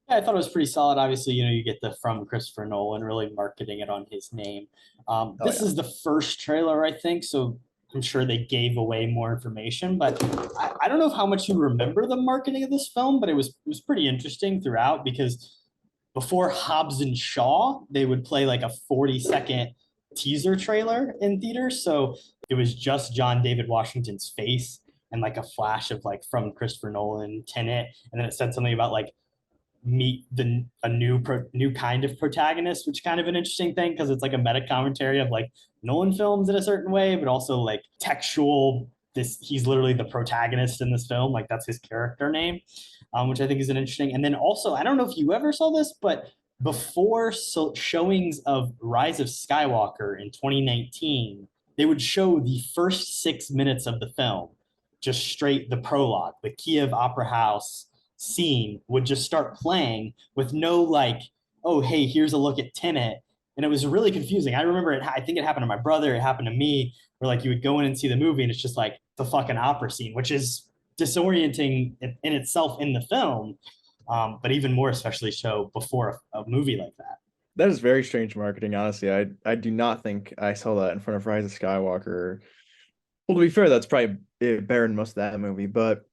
Yeah, I thought it was pretty solid. Obviously, you get the from Christopher Nolan really marketing it on his name. Oh This yeah. is the first trailer, I think, so I'm sure they gave away more information. But I don't know how much you remember the marketing of this film, but it was pretty interesting throughout because before Hobbs and Shaw, they would play like a 40-second teaser trailer in theaters. So it was just John David Washington's face and like a flash of like from Christopher Nolan, Tenet, and then it said something about like meet a new kind of protagonist, which is kind of an interesting thing because it's like a meta commentary of like Nolan films in a certain way, but also like textual. This he's literally the protagonist in this film, like that's his character name, which I think is an interesting. And then also, I don't know if you ever saw this, but before showings of Rise of Skywalker in 2019, they would show the first 6 minutes of the film, just straight the prologue, the Kiev Opera House scene would just start playing with no like, oh, hey, here's a look at Tenet. And it was really confusing. I remember it, I think it happened to my brother, it happened to me, where like you would go in and see the movie and it's just like the fucking opera scene, which is disorienting in itself in the film, but even more especially so before a movie like that. That is very strange marketing, honestly. I do not think I saw that in front of Rise of Skywalker. Well, to be fair, that's probably better than most of that movie, but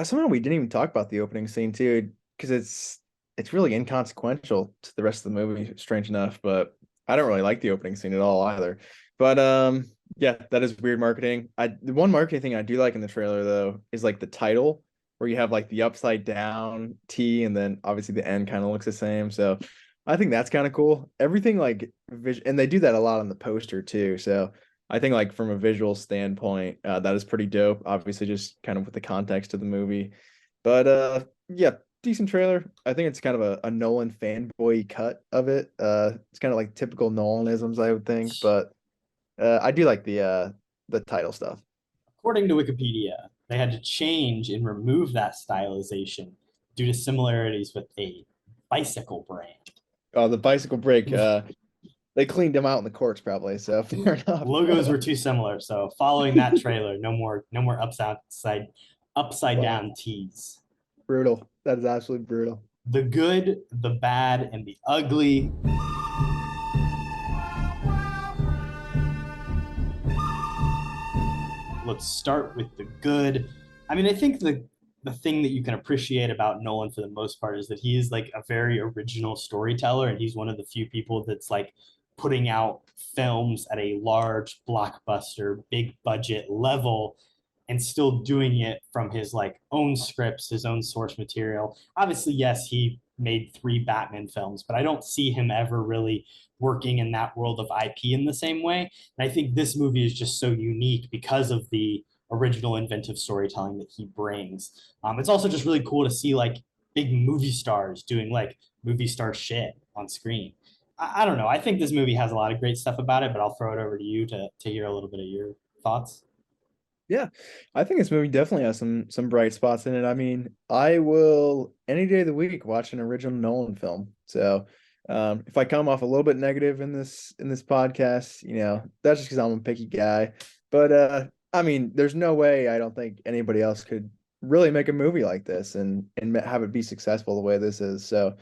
somehow we didn't even talk about the opening scene too, because it's really inconsequential to the rest of the movie, strange enough. But I don't really like the opening scene at all either. But yeah, that is weird marketing. The one marketing thing I do like in the trailer though is like the title, where you have like the upside down T, and then obviously the N kind of looks the same. So I think that's kind of cool. Everything like and they do that a lot on the poster too. So I think like from a visual standpoint, that is pretty dope. Obviously, just kind of with the context of the movie, but yeah, decent trailer. I think it's kind of a Nolan fanboy cut of it. It's kind of like typical Nolanisms, I would think, but I do like the title stuff. According to Wikipedia, they had to change and remove that stylization due to similarities with a bicycle brand. Oh, the bicycle break. They cleaned them out in the courts probably. So fair enough. Logos were too similar. So following that trailer, no more upside Wow. down T's. Brutal. That is absolutely brutal. The good, the bad, and the ugly. Let's start with the good. I mean, I think the thing that you can appreciate about Nolan for the most part is that he is like a very original storyteller, and he's one of the few people that's like putting out films at a large blockbuster, big budget level and still doing it from his like own scripts, his own source material. Obviously, yes, he made 3 Batman films, but I don't see him ever really working in that world of IP in the same way. And I think this movie is just so unique because of the original inventive storytelling that he brings. It's also just really cool to see like big movie stars doing like movie star shit on screen. I don't know. I think this movie has a lot of great stuff about it, but I'll throw it over to you to hear a little bit of your thoughts. Yeah, I think this movie definitely has some bright spots in it. I mean, I will any day of the week watch an original Nolan film. So, if I come off a little bit negative in this podcast, that's just because I'm a picky guy. But I mean, there's no way I don't think anybody else could really make a movie like this and have it be successful the way this is. So,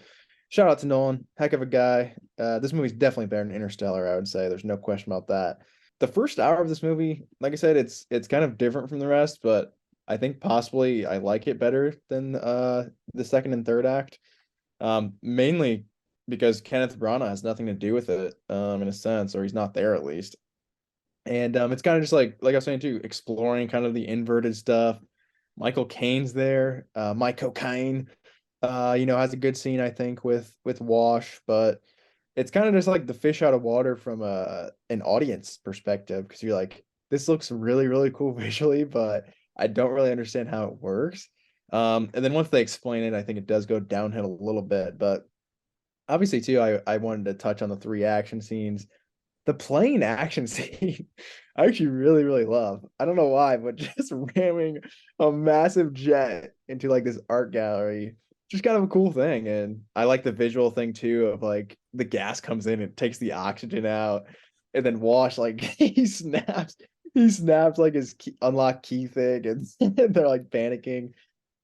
shout out to Nolan, heck of a guy. This movie's definitely better than Interstellar, I would say. There's no question about that. The first hour of this movie, like I said, it's kind of different from the rest, but I think possibly I like it better than the second and third act. Mainly because Kenneth Branagh has nothing to do with it, in a sense, or he's not there at least. And it's kind of just like I was saying too, exploring kind of the inverted stuff. Michael Caine's there. Mike Cocaine, has a good scene, I think, with Wash, but it's kind of just like the fish out of water from an audience perspective, because you're like, this looks really, really cool visually, but I don't really understand how it works. And then once they explain it, I think it does go downhill a little bit. But obviously, too, I wanted to touch on the 3 action scenes. The plane action scene, I actually really, really love. I don't know why, but just ramming a massive jet into like this art gallery, just kind of a cool thing. And I like the visual thing too of like the gas comes in and takes the oxygen out, and then Wash like he snaps like his unlock key thing, and they're like panicking.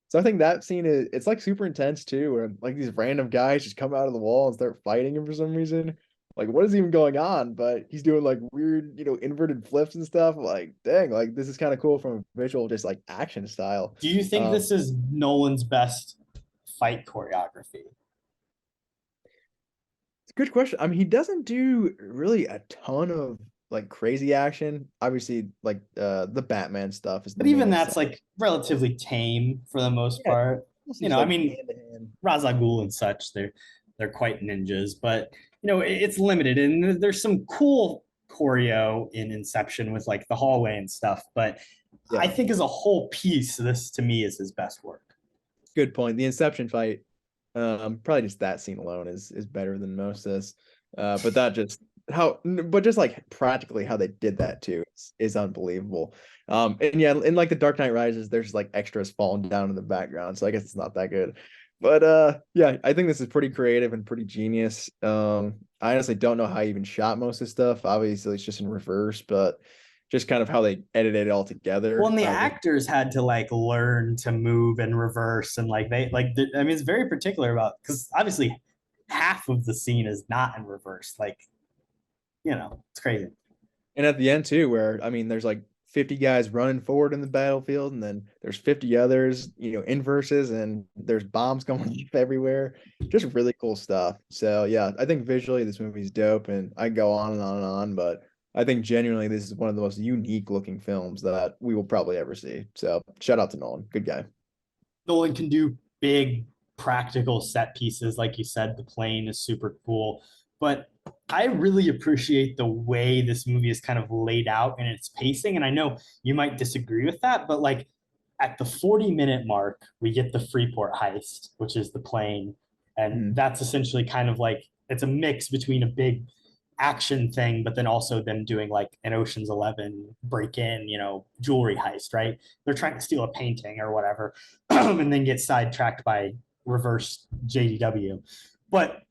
So I think that scene it's like super intense too, where like these random guys just come out of the wall and start fighting him for some reason. Like, what is even going on? But he's doing like weird, inverted flips and stuff. Like, dang, like this is kind of cool from a visual, just like action style. Do you think Um, this is Nolan's best fight choreography? It's a good question. I mean, he doesn't do really a ton of like crazy action. Obviously, like the Batman stuff is the But even main that's stuff. like relatively tame for the most Yeah, part. it's You just know, I like mean, hand to hand. Ra's al Ghul and such, they're quite ninjas, but it's limited. And there's some cool choreo in Inception with like the hallway and stuff. But I Yeah, think as a whole piece, this to me is his best work. good point. The Inception fight, probably just that scene alone is better than most of this. But that just but just like practically how they did that too is unbelievable. And yeah, in like the Dark Knight Rises, there's like extras falling down in the background, so I guess it's not that good. But yeah, I think this is pretty creative and pretty genius. I honestly don't know how he even shot most of this stuff. Obviously, it's just in reverse, but just kind of how they edited it all together. Well, and the I think, actors had to like learn to move and reverse, and like I mean, it's very particular about because obviously half of the scene is not in reverse. Like, it's crazy. and at the end too, where I mean, there's like 50 guys running forward in the battlefield, and then there's 50 others, inverses, and there's bombs going off everywhere. Just really cool stuff. So yeah, I think visually this movie's dope, and I go on and on and on, but I think genuinely this is one of the most unique looking films that we will probably ever see. So shout out to Nolan, good guy. Nolan can do big practical set pieces. Like you said, the plane is super cool. But I really appreciate the way this movie is kind of laid out and its pacing. And I know you might disagree with that, but like at the 40-minute mark, we get the Freeport heist, which is the plane. And Mhm. that's essentially kind of like it's a mix between a big action thing, but then also them doing like an Ocean's 11 break in, jewelry heist, right? They're trying to steal a painting or whatever, and then get sidetracked by reverse JDW. But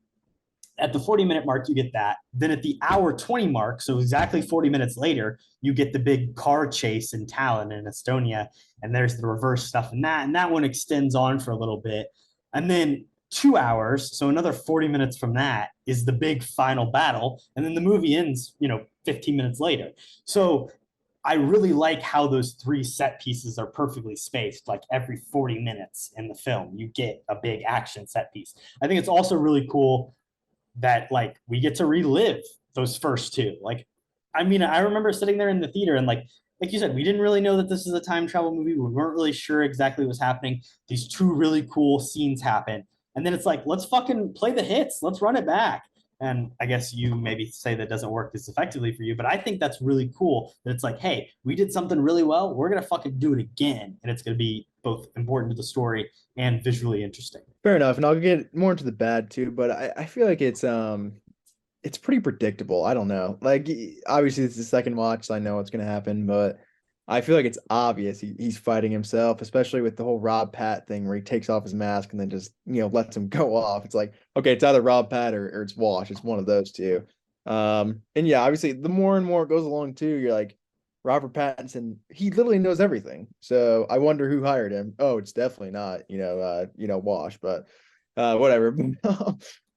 at the 40-minute mark, you get that. Then at the hour 20 mark, so exactly 40 minutes later, you get the big car chase in Tallinn in Estonia. And there's the reverse stuff in that. And that one extends on for a little bit. And then 2 hours, so another 40 minutes from that, is the big final battle. And then the movie ends, 15 minutes later. So I really like how those three set pieces are perfectly spaced. Like every 40 minutes in the film, you get a big action set piece. I think it's also really cool that like we get to relive those first two. Like, I mean, I remember sitting there in the theater and like you said, we didn't really know that this is a time travel movie. We weren't really sure exactly what was happening. These two really cool scenes happen. And then it's like, let's fucking play the hits. Let's run it back. And I guess you maybe say that doesn't work as effectively for you, but I think that's really cool that it's like, hey, we did something really well. We're going to fucking do it again. And it's going to be both important to the story and visually interesting. Fair enough, and I'll get more into the bad too, but I feel like it's pretty predictable. I don't know. Like obviously it's the second watch, so I know what's gonna happen, but I feel like it's obvious he's fighting himself, especially with the whole Rob Pat thing where he takes off his mask and then just lets him go off. It's like, okay, it's either Rob Pat or it's Wash. It's one of those two. And yeah, obviously the more and more it goes along too, you're like, Robert Pattinson, he literally knows everything. So I wonder who hired him. Oh, it's definitely not, Wash, but whatever.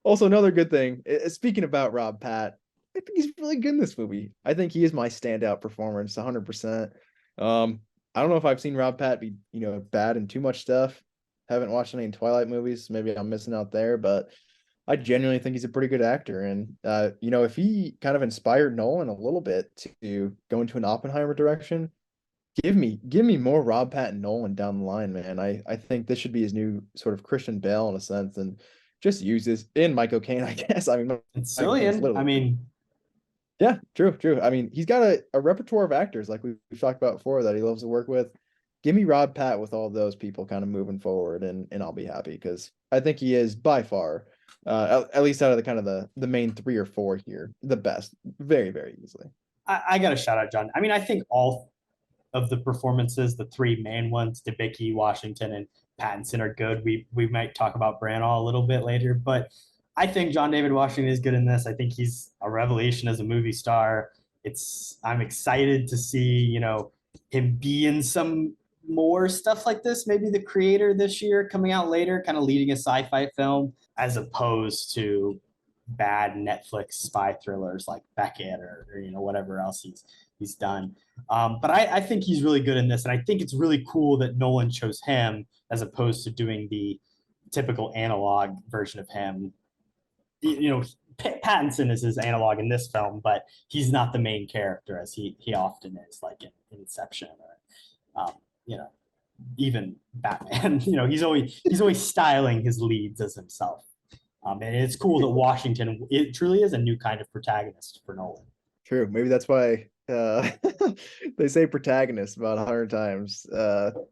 Also, another good thing, speaking about Rob Pat, I think he's really good in this movie. I think he is my standout performance, 100%. I don't know if I've seen Rob Pat be, bad in too much stuff. Haven't watched any Twilight movies. Maybe I'm missing out there, but I genuinely think he's a pretty good actor. And, if he kind of inspired Nolan a little bit to go into an Oppenheimer direction, give me more Rob Pat and Nolan down the line, man. I think this should be his new sort of Christian Bale in a sense, and just use this in Michael Caine, I guess. I mean, It's Michael Caine's Cillian. I mean, yeah, true. I mean, he's got a repertoire of actors like we've talked about before that he loves to work with. Give me Rob Pat with all those people kind of moving forward, and I'll be happy because I think he is by far, at least out of the kind of the main three or four here, the best, very, very easily. I got to shout out John. I mean, I think all of the performances, the three main ones, Debicki, Washington, and Pattinson are good. We might talk about Branagh a little bit later, but I think John David Washington is good in this. I think he's a revelation as a movie star. I'm excited to see him be in some more stuff like this. Maybe The Creator this year coming out later, kind of leading a sci-fi film, as opposed to bad Netflix spy thrillers like Beckett or whatever else he's done. But I think he's really good in this, and I think it's really cool that Nolan chose him as opposed to doing the typical analog version of him. Pattinson is his analog in this film, but he's not the main character as he often is, like in Inception or even Batman. He's always styling his leads as himself. And it's cool that Washington, it truly is a new kind of protagonist for Nolan. True. Maybe that's why they say protagonist about 100 times.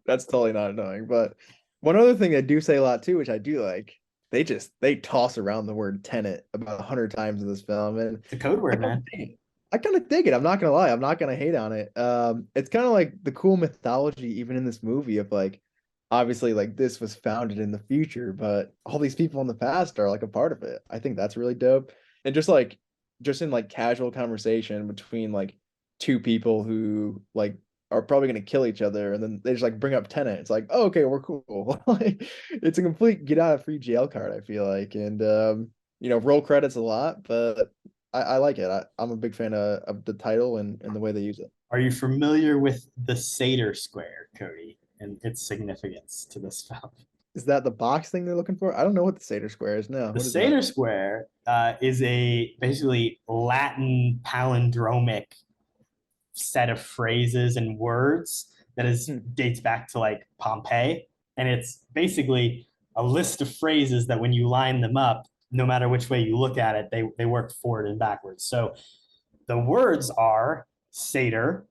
That's totally not annoying. But one other thing they do say a lot too, which I do like, they toss around the word Tenet about 100 times in this film, and it's a code word, man. I kind of dig it. I'm not gonna lie. I'm not gonna hate on it. It's kind of like the cool mythology even in this movie of like, obviously like this was founded in the future, but all these people in the past are like a part of it. I think that's really dope. And just in like casual conversation between like two people who like are probably going to kill each other, and then they just like bring up Tenet. It's like, oh, okay, we're cool. Like, it's a complete get out of free jail card, I feel like. And roll credits a lot, but I like it. I'm a big fan of the title and the way they use it. Are you familiar with the Sator Square, Kody, and its significance to this film? Is that the box thing they're looking for? I don't know what the Sator Square is now. The Sator Square is a basically Latin palindromic set of phrases and words that dates back to like Pompeii. And it's basically a list of phrases that when you line them up, no matter which way you look at it, they work forward and backwards. So the words are satyr,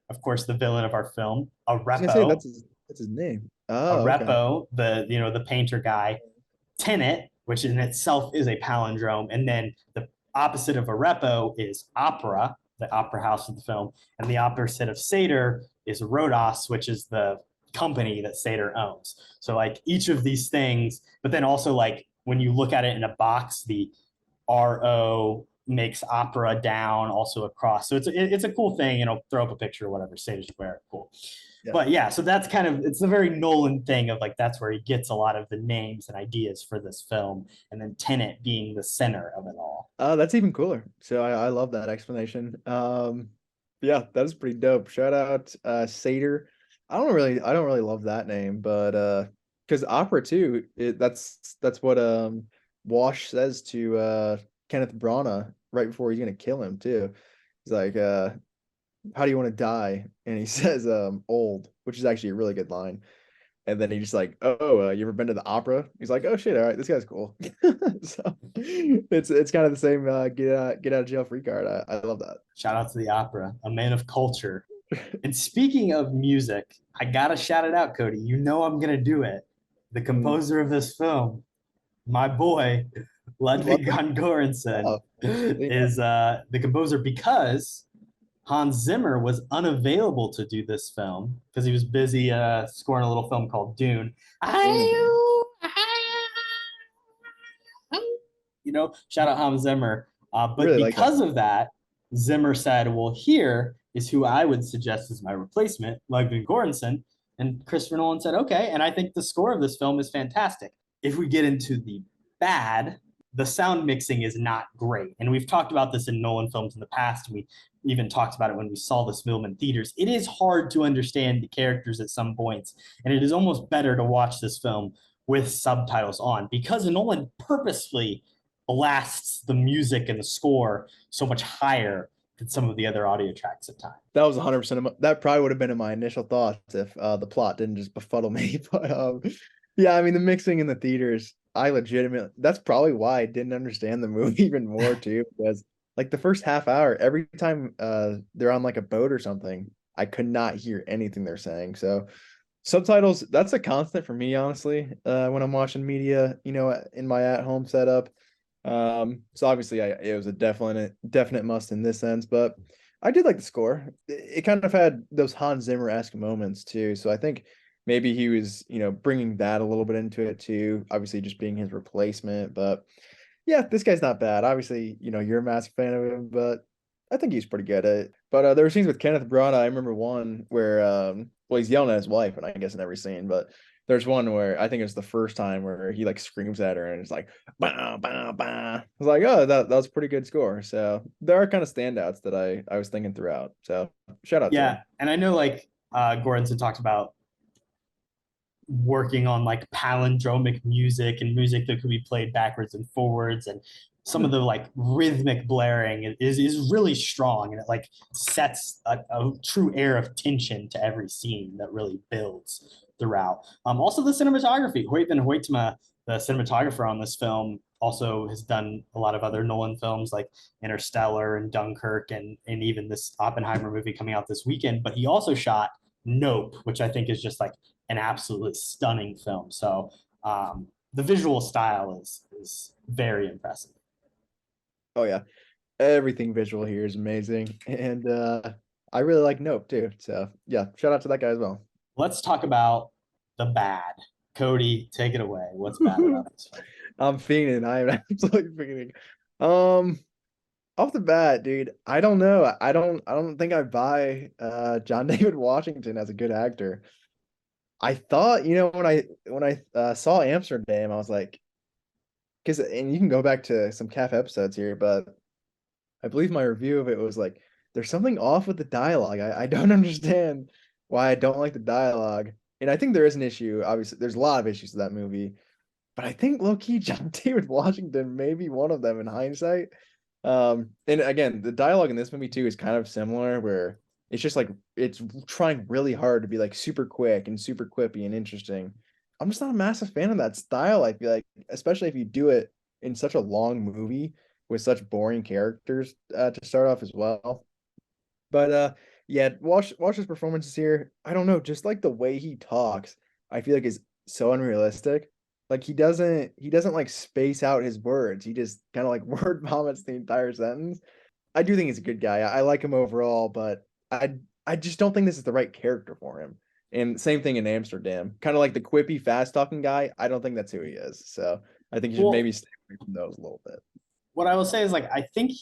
of course, the villain of our film, a repo. That's his name. Oh, a repo, the painter guy, Tenet, which in itself is a palindrome, and then the opposite of a repo is opera, the opera house of the film, and the opposite of satyr is Rhodos, which is the company that satyr owns. So like each of these things, but then also like when you look at it in a box, the RO makes opera down also across. So it's a cool thing. Throw up a picture or whatever, Satyr Square, cool. Yeah. But yeah, so that's it's a very Nolan thing of like, that's where he gets a lot of the names and ideas for this film. And then Tenet being the center of it all. That's even cooler. So I love that explanation. Yeah, that is pretty dope. Shout out Satyr. I don't really love that name, but because opera too, that's what Wash says to Kenneth Branagh right before he's gonna kill him too. He's like, how do you want to die? And he says old, which is actually a really good line. And then he's just like, oh, you ever been to the opera? He's like, oh shit, all right, this guy's cool. So it's kind of the same get out of jail free card. I love that. Shout out to the opera, a man of culture. And speaking of music, I gotta shout it out, Kody. I'm gonna do it. The composer of this film, my boy, Ludwig van Göransson, is the composer because Hans Zimmer was unavailable to do this film because he was busy scoring a little film called Dune. Shout out Hans Zimmer. But really because of that, Zimmer said, well, here is who I would suggest as my replacement, Ludwig Göransson. And Christopher Nolan said, okay. And I think the score of this film is fantastic. If we get into the bad, the sound mixing is not great. And we've talked about this in Nolan films in the past. We even talked about it when we saw this film in theaters. It is hard to understand the characters at some points. And it is almost better to watch this film with subtitles on because Nolan purposefully blasts the music and the score so much higher than some of the other audio tracks at times. That was 100%. That probably would have been in my initial thoughts if the plot didn't just befuddle me. But yeah, I mean, the mixing in the theaters, that's probably why I didn't understand the movie even more too, because like the first half hour, every time they're on like a boat or something, I could not hear anything they're saying. So subtitles, that's a constant for me, honestly, when I'm watching media, in my at-home setup. So obviously it was a definite must in this sense, but I did like the score. It kind of had those Hans Zimmer-esque moments too. So I think maybe he was, bringing that a little bit into it too, obviously just being his replacement. But yeah, this guy's not bad. Obviously, you're a massive fan of him, but I think he's pretty good at it. But there were scenes with Kenneth Branagh. I remember one where well, he's yelling at his wife, and I guess in every scene, but there's one where I think it's the first time where he like screams at her and it's like bah, bah, bah. I was like, oh, that was a pretty good score. So there are kind of standouts that I was thinking throughout. So shout out to him. Yeah, and I know like Gordonson talked about working on like palindromic music and music that could be played backwards and forwards, and some of the like rhythmic blaring is really strong, and it like sets a true air of tension to every scene that really builds throughout. Also the cinematography. Huypen Huytema, the cinematographer on this film, also has done a lot of other Nolan films like Interstellar and Dunkirk, and even this Oppenheimer movie coming out this weekend. But he also shot Nope, which I think is just like an absolutely stunning film. So the visual style is very impressive. Oh yeah, everything visual here is amazing, and I really like Nope too. So yeah, shout out to that guy as well. Let's talk about the bad. Kody, take it away. What's bad about this film? I'm fiending. I am absolutely fiending. Off the bat, dude, I don't know. I don't think I buy John David Washington as a good actor. I thought, when I saw Amsterdam, I was like, because and you can go back to some CAF episodes here, but I believe my review of it was like, there's something off with the dialogue. I don't understand why I don't like the dialogue. And I think there is an issue. Obviously, there's a lot of issues with that movie, but I think low-key John David Washington may be one of them in hindsight. And again, the dialogue in this movie too is kind of similar, where it's just like it's trying really hard to be like super quick and super quippy and interesting. I'm just not a massive fan of that style. I feel like, especially if you do it in such a long movie with such boring characters to start off as well. But yeah, Wash's performances here, I don't know, just like the way he talks, I feel like is so unrealistic. Like he doesn't like space out his words. He just kind of like word vomits the entire sentence. I do think he's a good guy. I like him overall, but I just don't think this is the right character for him. And same thing in Amsterdam. Kind of like the quippy, fast talking guy. I don't think that's who he is. So I think you should maybe stay away from those a little bit. What I will say is like I think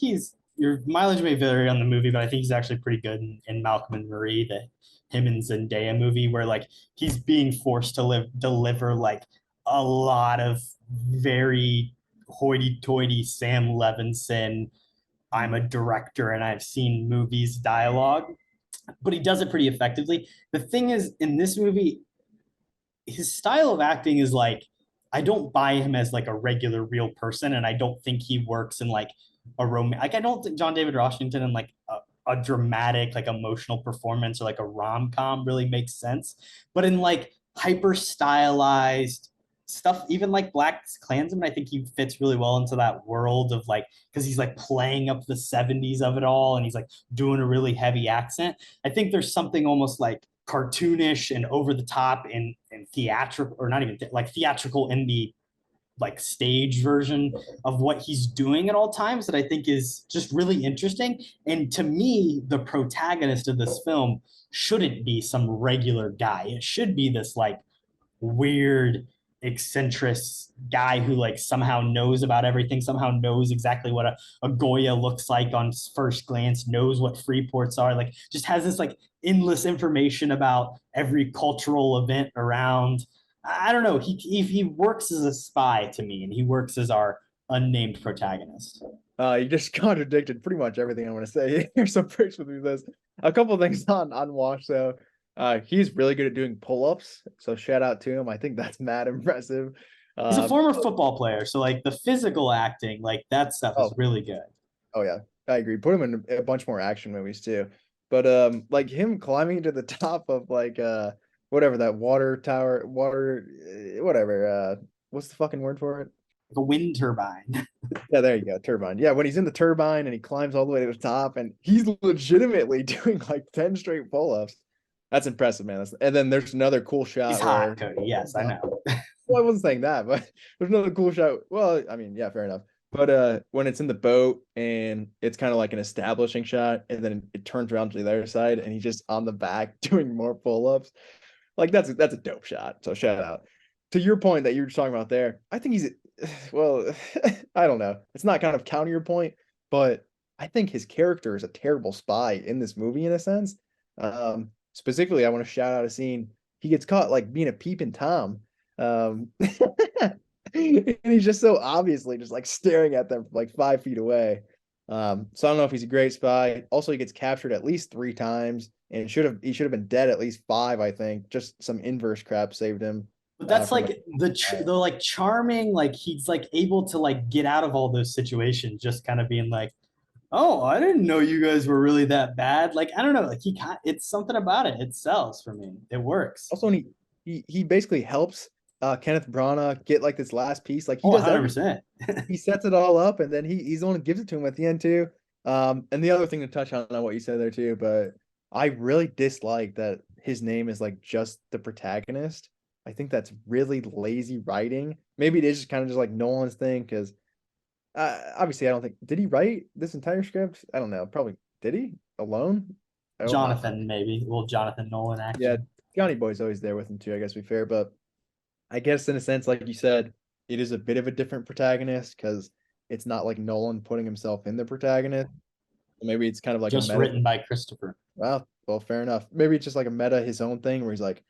your mileage may vary on the movie, but I think he's actually pretty good in Malcolm and Marie, the him and Zendaya movie, where like he's being forced to deliver like a lot of very hoity-toity Sam Levinson, I'm a director and I've seen movies dialogue, but he does it pretty effectively. The thing is, in this movie, his style of acting is like, I don't buy him as like a regular real person, and I don't think he works in like a like I don't think John David Washington in like a dramatic, like emotional performance or like a rom-com really makes sense. But in like hyper stylized stuff, even like Black Klansman, I think he fits really well into that world of like, because he's like playing up the 70s of it all, and he's like doing a really heavy accent. I think there's something almost like cartoonish and over the top and theatrical, or not even like theatrical in the like stage version of what he's doing at all times, that I think is just really interesting. And to me, the protagonist of this film shouldn't be some regular guy. It should be this like weird eccentric guy who like somehow knows about everything, somehow knows exactly what a Goya looks like on first glance, knows what free ports are, like just has this like endless information about every cultural event around. I don't know. He works as a spy to me, and he works as our unnamed protagonist. You just contradicted pretty much everything I want to say here. So first with this, a couple of things on Wash though. He's really good at doing pull-ups, so shout out to him. I think that's mad impressive. He's a former football player, so like the physical acting, like that stuff is really good. Oh yeah, I agree. Put him in a bunch more action movies too. But like him climbing to the top of like whatever that water tower, whatever. What's the fucking word for it? The wind turbine. Yeah, there you go, turbine. Yeah, when he's in the turbine and he climbs all the way to the top, and he's legitimately doing like 10 straight pull-ups. That's impressive, man. And then there's another cool shot. He's hot, Kody. Yes, I know. Well, I wasn't saying that, but there's another cool shot. Well, I mean, yeah, fair enough. But when it's in the boat and it's kind of like an establishing shot, and then it turns around to the other side, and he's just on the back doing more pull-ups. Like that's a dope shot. So shout out. To your point that you were talking about there, I think he's well, I don't know. It's not kind of counter your point, but I think his character is a terrible spy in this movie in a sense. specifically, I want to shout out a scene. He gets caught like being a peeping Tom. And he's just so obviously just like staring at them from like 5 feet away. So I don't know if he's a great spy. Also, he gets captured at least 3 times, and he should have been dead at least 5, I think. Just some inverse crap saved him. But that's from like the like charming, like he's like able to like get out of all those situations, just kind of being like, oh, I didn't know you guys were really that bad. Like, I don't know, like it's something about it. It sells for me. It works. Also, when he basically helps Kenneth Branagh get like this last piece. Like he Oh, does 100%. he sets it all up, and then he's the one who gives it to him at the end too. And the other thing to touch on what you said there too, but I really dislike that his name is like just the protagonist. I think that's really lazy writing. Maybe it is just kind of just like Nolan's thing, because obviously I don't think, did he write this entire script? I don't know. Probably did he alone? I hope not. Jonathan, maybe. Well, Jonathan Nolan action. Yeah, Johnny Boy's always there with him too, I guess, to be fair. But I guess in a sense, like you said, it is a bit of a different protagonist because it's not like Nolan putting himself in the protagonist. Maybe it's kind of like Just a meta. written by Christopher. Well, fair enough. Maybe it's just like a meta, his own thing, where he's like,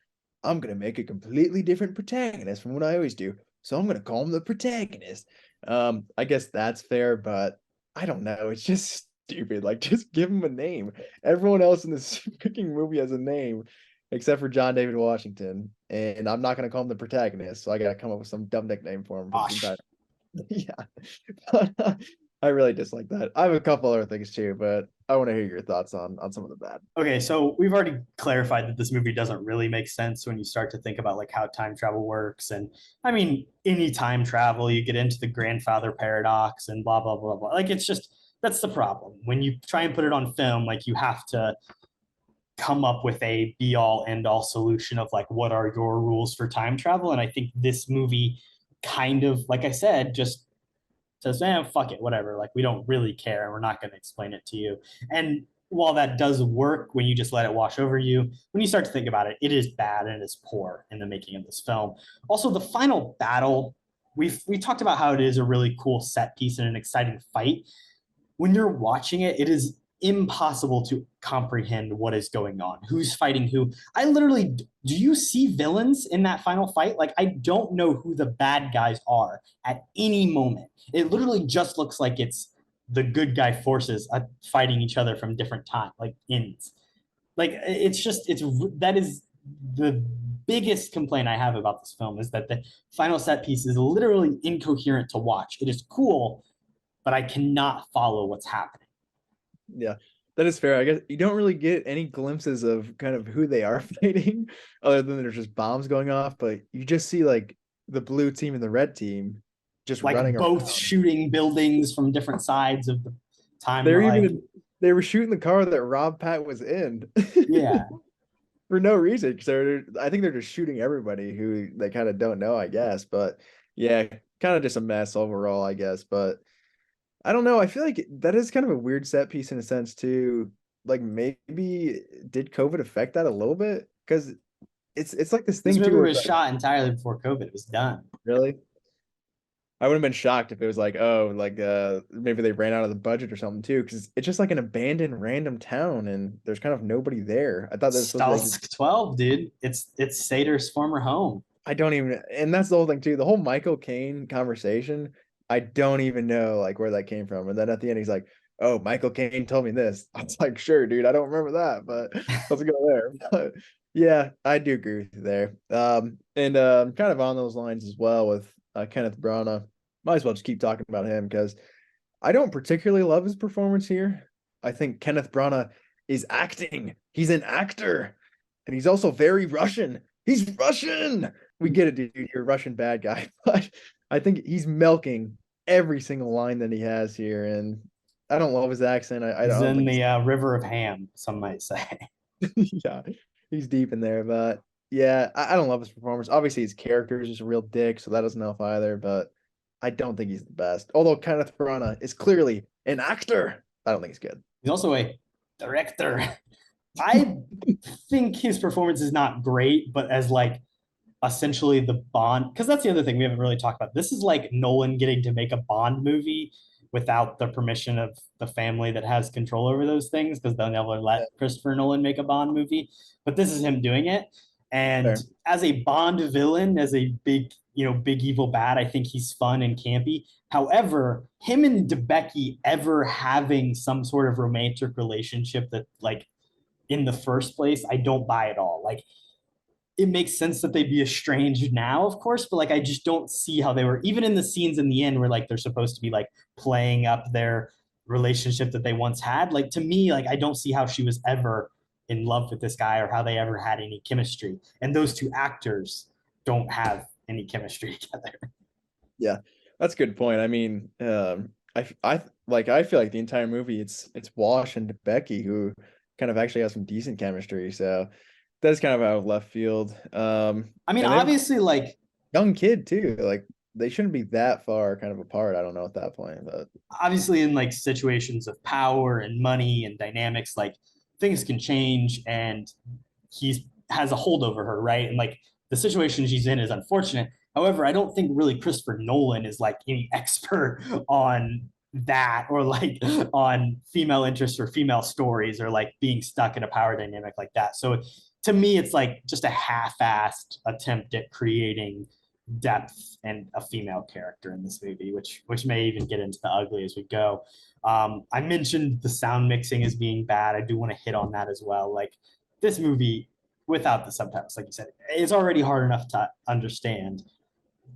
I'm gonna make a completely different protagonist from what I always do, so I'm gonna call him the protagonist. I guess that's fair, but I don't know. It's just stupid. Like, just give him a name. Everyone else in this freaking movie has a name, except for John David Washington, and I'm not gonna call him the protagonist, so I gotta come up with some dumb nickname for him. Gosh. Yeah, but I really dislike that. I have a couple other things too, but I want to hear your thoughts on some of the bad. Okay, so we've already clarified that this movie doesn't really make sense when you start to think about like how time travel works. And I mean, any time travel, you get into the grandfather paradox and blah, blah, blah, blah. Like, it's just, that's the problem. When you try and put it on film, like you have to come up with a be all end all solution of like, what are your rules for time travel? And I think this movie kind of, like I said, just says, fuck it, whatever. Like, we don't really care, and we're not going to explain it to you. And while that does work when you just let it wash over you, when you start to think about it, it is bad and it is poor in the making of this film. Also, the final battle, we talked about how it is a really cool set piece and an exciting fight. When you're watching it, it is impossible to comprehend what is going on, who's fighting who. I literally, do you see villains in that final fight? Like, I don't know who the bad guys are at any moment. It literally just looks like it's the good guy forces fighting each other from different time, like ends. Like, that is the biggest complaint I have about this film, is that the final set piece is literally incoherent to watch. It is cool, but I cannot follow what's happening. Yeah, that is fair. I guess you don't really get any glimpses of kind of who they are fighting, other than there's just bombs going off. But you just see like the blue team and the red team just like running both around. shooting buildings from different sides of the time. They were shooting the car that Rob Pat was in. Yeah. For no reason. So I think they're just shooting everybody who they kind of don't know, I guess. But yeah, kind of just a mess overall, I guess. But I don't know. I feel like that is kind of a weird set piece in a sense too. Like, maybe did COVID affect that a little bit? Because it's like this thing. This movie too, was like, shot entirely before COVID. It was done. Really? I would have been shocked if it was like, oh, like maybe they ran out of the budget or something too, because it's just like an abandoned random town and there's kind of nobody there. I thought that was like 12, dude. It's Sater's former home. I don't even, and that's the whole thing too. The whole Michael Caine conversation, I don't even know like where that came from. And then at the end, he's like, "Oh, Michael Caine told me this." I was like, "Sure, dude. I don't remember that, but let's go there." But yeah, I do agree with you there. And kind of on those lines as well with Kenneth Branagh. Might as well just keep talking about him because I don't particularly love his performance here. I think Kenneth Branagh is acting. He's an actor, and he's also very Russian. He's Russian. We get it, dude. You're a Russian bad guy, but I think he's milking every single line that he has here, and I don't love his accent. He's in the River of Ham, some might say. Yeah, he's deep in there, but yeah, I don't love his performance. Obviously, his character is just a real dick, so that doesn't help either. But I don't think he's the best. Although Kenneth Branagh is clearly an actor, I don't think he's good. He's also a director. I think his performance is not great, but as like essentially the Bond, because that's the other thing we haven't really talked about. This is like Nolan getting to make a Bond movie without the permission of the family that has control over those things, because they'll never let Yeah. Christopher Nolan make a Bond movie. But this is him doing it. And Fair. as a Bond villain, as a big, big evil bad, I think he's fun and campy. However, him and DeBecky ever having some sort of romantic relationship that, like, in the first place, I don't buy at all. Like, it makes sense that they'd be estranged now, of course, but like I just don't see how they were, even in the scenes in the end where like they're supposed to be like playing up their relationship that they once had. Like, to me, like I don't see how she was ever in love with this guy or how they ever had any chemistry. And those two actors don't have any chemistry together. Yeah, that's a good point. I mean, I feel like the entire movie it's Wash and Becky who kind of actually have some decent chemistry. So that's kind of out of left field. I mean, and they have obviously, like, a young kid too. Like they shouldn't be that far kind of apart. I don't know at that point, but obviously in like situations of power and money and dynamics, like things can change, and he's has a hold over her, right? And like the situation she's in is unfortunate. However, I don't think really Christopher Nolan is like any expert on that, or like on female interests or female stories, or like being stuck in a power dynamic like that. So to me, it's like just a half-assed attempt at creating depth and a female character in this movie, which may even get into the ugly as we go. I mentioned the sound mixing as being bad. I do want to hit on that as well. Like, this movie without the subtitles, like you said, it's already hard enough to understand.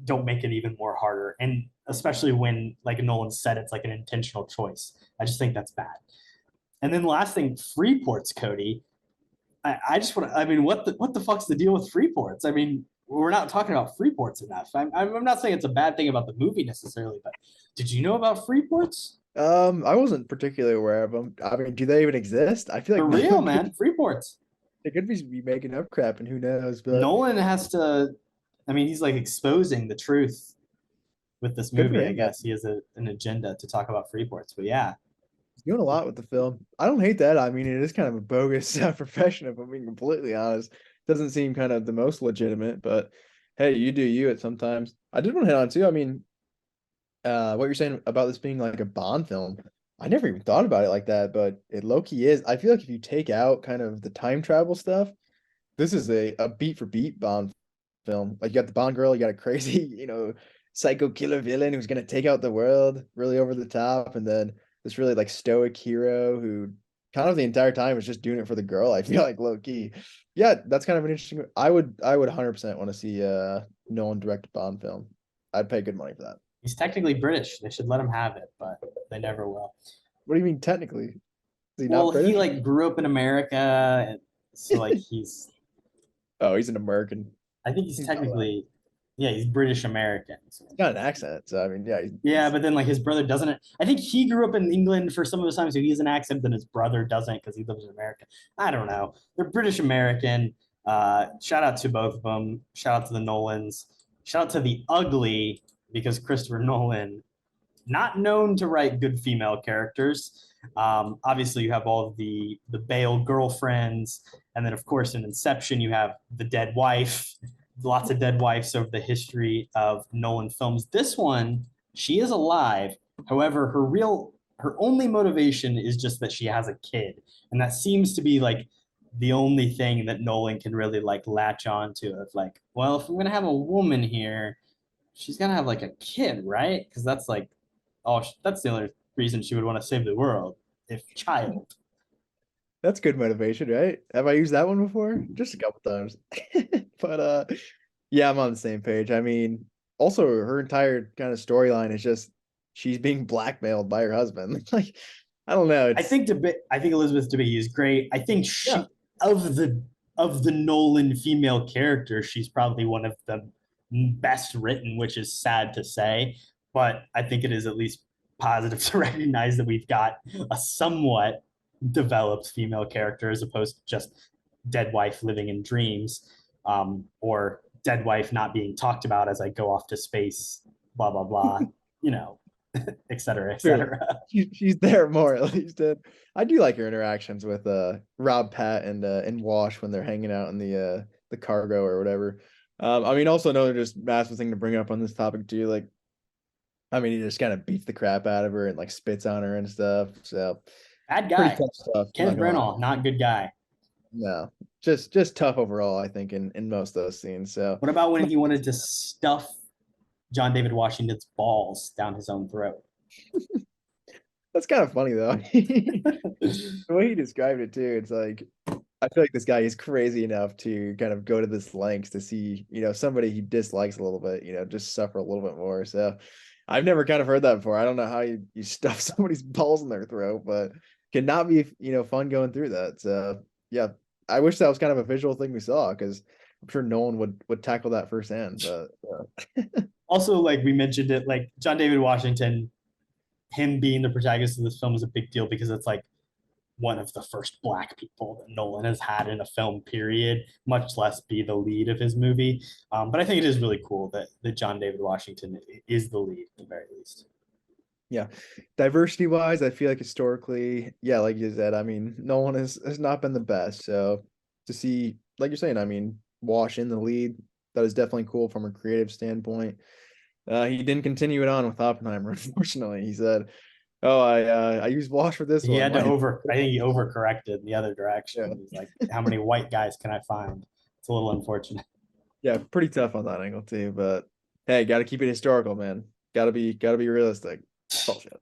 Don't make it even more harder. And especially when, like Nolan said, it's like an intentional choice. I just think that's bad. And then the last thing, Freeports, Kody. I just want to, I mean, what the fuck's the deal with Freeports? I mean, we're not talking about Freeports enough. I'm not saying it's a bad thing about the movie necessarily, but did you know about Freeports? I wasn't particularly aware of them. I mean, do they even exist? I feel For like real, man. Freeports. They could be making up crap, and who knows? But Nolan has to, I mean, he's like exposing the truth with this Good for movie. I him. guess he has an agenda to talk about Freeports. But yeah, he's doing a lot with the film. I don't hate that. I mean, it is kind of a bogus profession, if I'm being completely honest. Doesn't seem kind of the most legitimate, but hey, you do you at sometimes. I did want to hit on too. I mean, what you're saying about this being like a Bond film, I never even thought about it like that, but it low-key is. I feel like if you take out kind of the time travel stuff, this is a beat for beat Bond film. Like you got the Bond girl, you got a crazy, psycho killer villain who's gonna take out the world, really over the top, and then this really like stoic hero who kind of the entire time is just doing it for the girl. I feel like low key. Yeah, that's kind of an interesting. I would 100% want to see Nolan direct a Bond film. I'd pay good money for that. he's technically British. They should let him have it, but they never will. What do you mean technically? Is he Well, not British? he like grew up in America, and so like he's. Oh, he's an American. I think he's He's not technically, yeah, he's British American. So. He's got an accent, so I mean, yeah. Yeah, but then like his brother doesn't. I think he grew up in England for some of the time, so he has an accent. Then his brother doesn't because he lives in America. I don't know. They're British American. Shout out to both of them. Shout out to the Nolans. Shout out to the ugly, because Christopher Nolan, not known to write good female characters. Obviously, you have all of the Bale girlfriends, and then of course in Inception you have the dead wife. Lots of dead wives over the history of Nolan films. This one, she is alive. However, her only motivation is just that she has a kid, and that seems to be like the only thing that Nolan can really like latch on to. Of like, well, if I'm gonna have a woman here, she's gonna have like a kid, right? Because that's like, oh, that's the only reason she would want to save the world, if child. That's good motivation, right? Have I used that one before? Just a couple times. But yeah, I'm on the same page. I mean, also her entire kind of storyline is just she's being blackmailed by her husband. Like, I don't know. I think Elizabeth Debicki is great. I think she of the Nolan female characters, she's probably one of the best written, which is sad to say, but I think it is at least positive to recognize that we've got a somewhat developed female character as opposed to just dead wife living in dreams, or dead wife not being talked about as I go off to space, blah blah blah, et cetera, et cetera. She's there more at least. I do like her interactions with Rob, Pat, and Wash when they're hanging out in the cargo or whatever. I mean, also another just massive thing to bring up on this topic too. Like, I mean, he just kind of beats the crap out of her and like spits on her and stuff. So Bad pretty guy. tough stuff. Kenneth Not gonna lie. Branagh, not good guy. No, just tough overall, I think, in most of those scenes. So What about when he wanted to stuff John David Washington's balls down his own throat? that's kind of funny though. The way he described it too, it's like I feel like this guy is crazy enough to kind of go to this lengths to see, somebody he dislikes a little bit, just suffer a little bit more. So I've never kind of heard that before. I don't know how you stuff somebody's balls in their throat, but cannot be, fun going through that. So yeah, I wish that was kind of a visual thing we saw because I'm sure no one would tackle that firsthand. But Also, like we mentioned it, like John David Washington, him being the protagonist of this film is a big deal because it's like one of the first black people that Nolan has had in a film, period, much less be the lead of his movie. But I think it is really cool that John David Washington is the lead at the very least. yeah, diversity wise, I feel like historically, yeah, like you said, I mean, no one has not been the best. So to see, like you're saying, I mean, Wash in the lead, that is definitely cool from a creative standpoint. He didn't continue it on with Oppenheimer, unfortunately. He said, "Oh, I used Wash for this He one." had to I think he overcorrected in the other direction. Yeah. He's like, how many white guys can I find? It's a little unfortunate. Yeah, pretty tough on that angle too. But hey, got to keep it historical, man. Got to be realistic. Bullshit.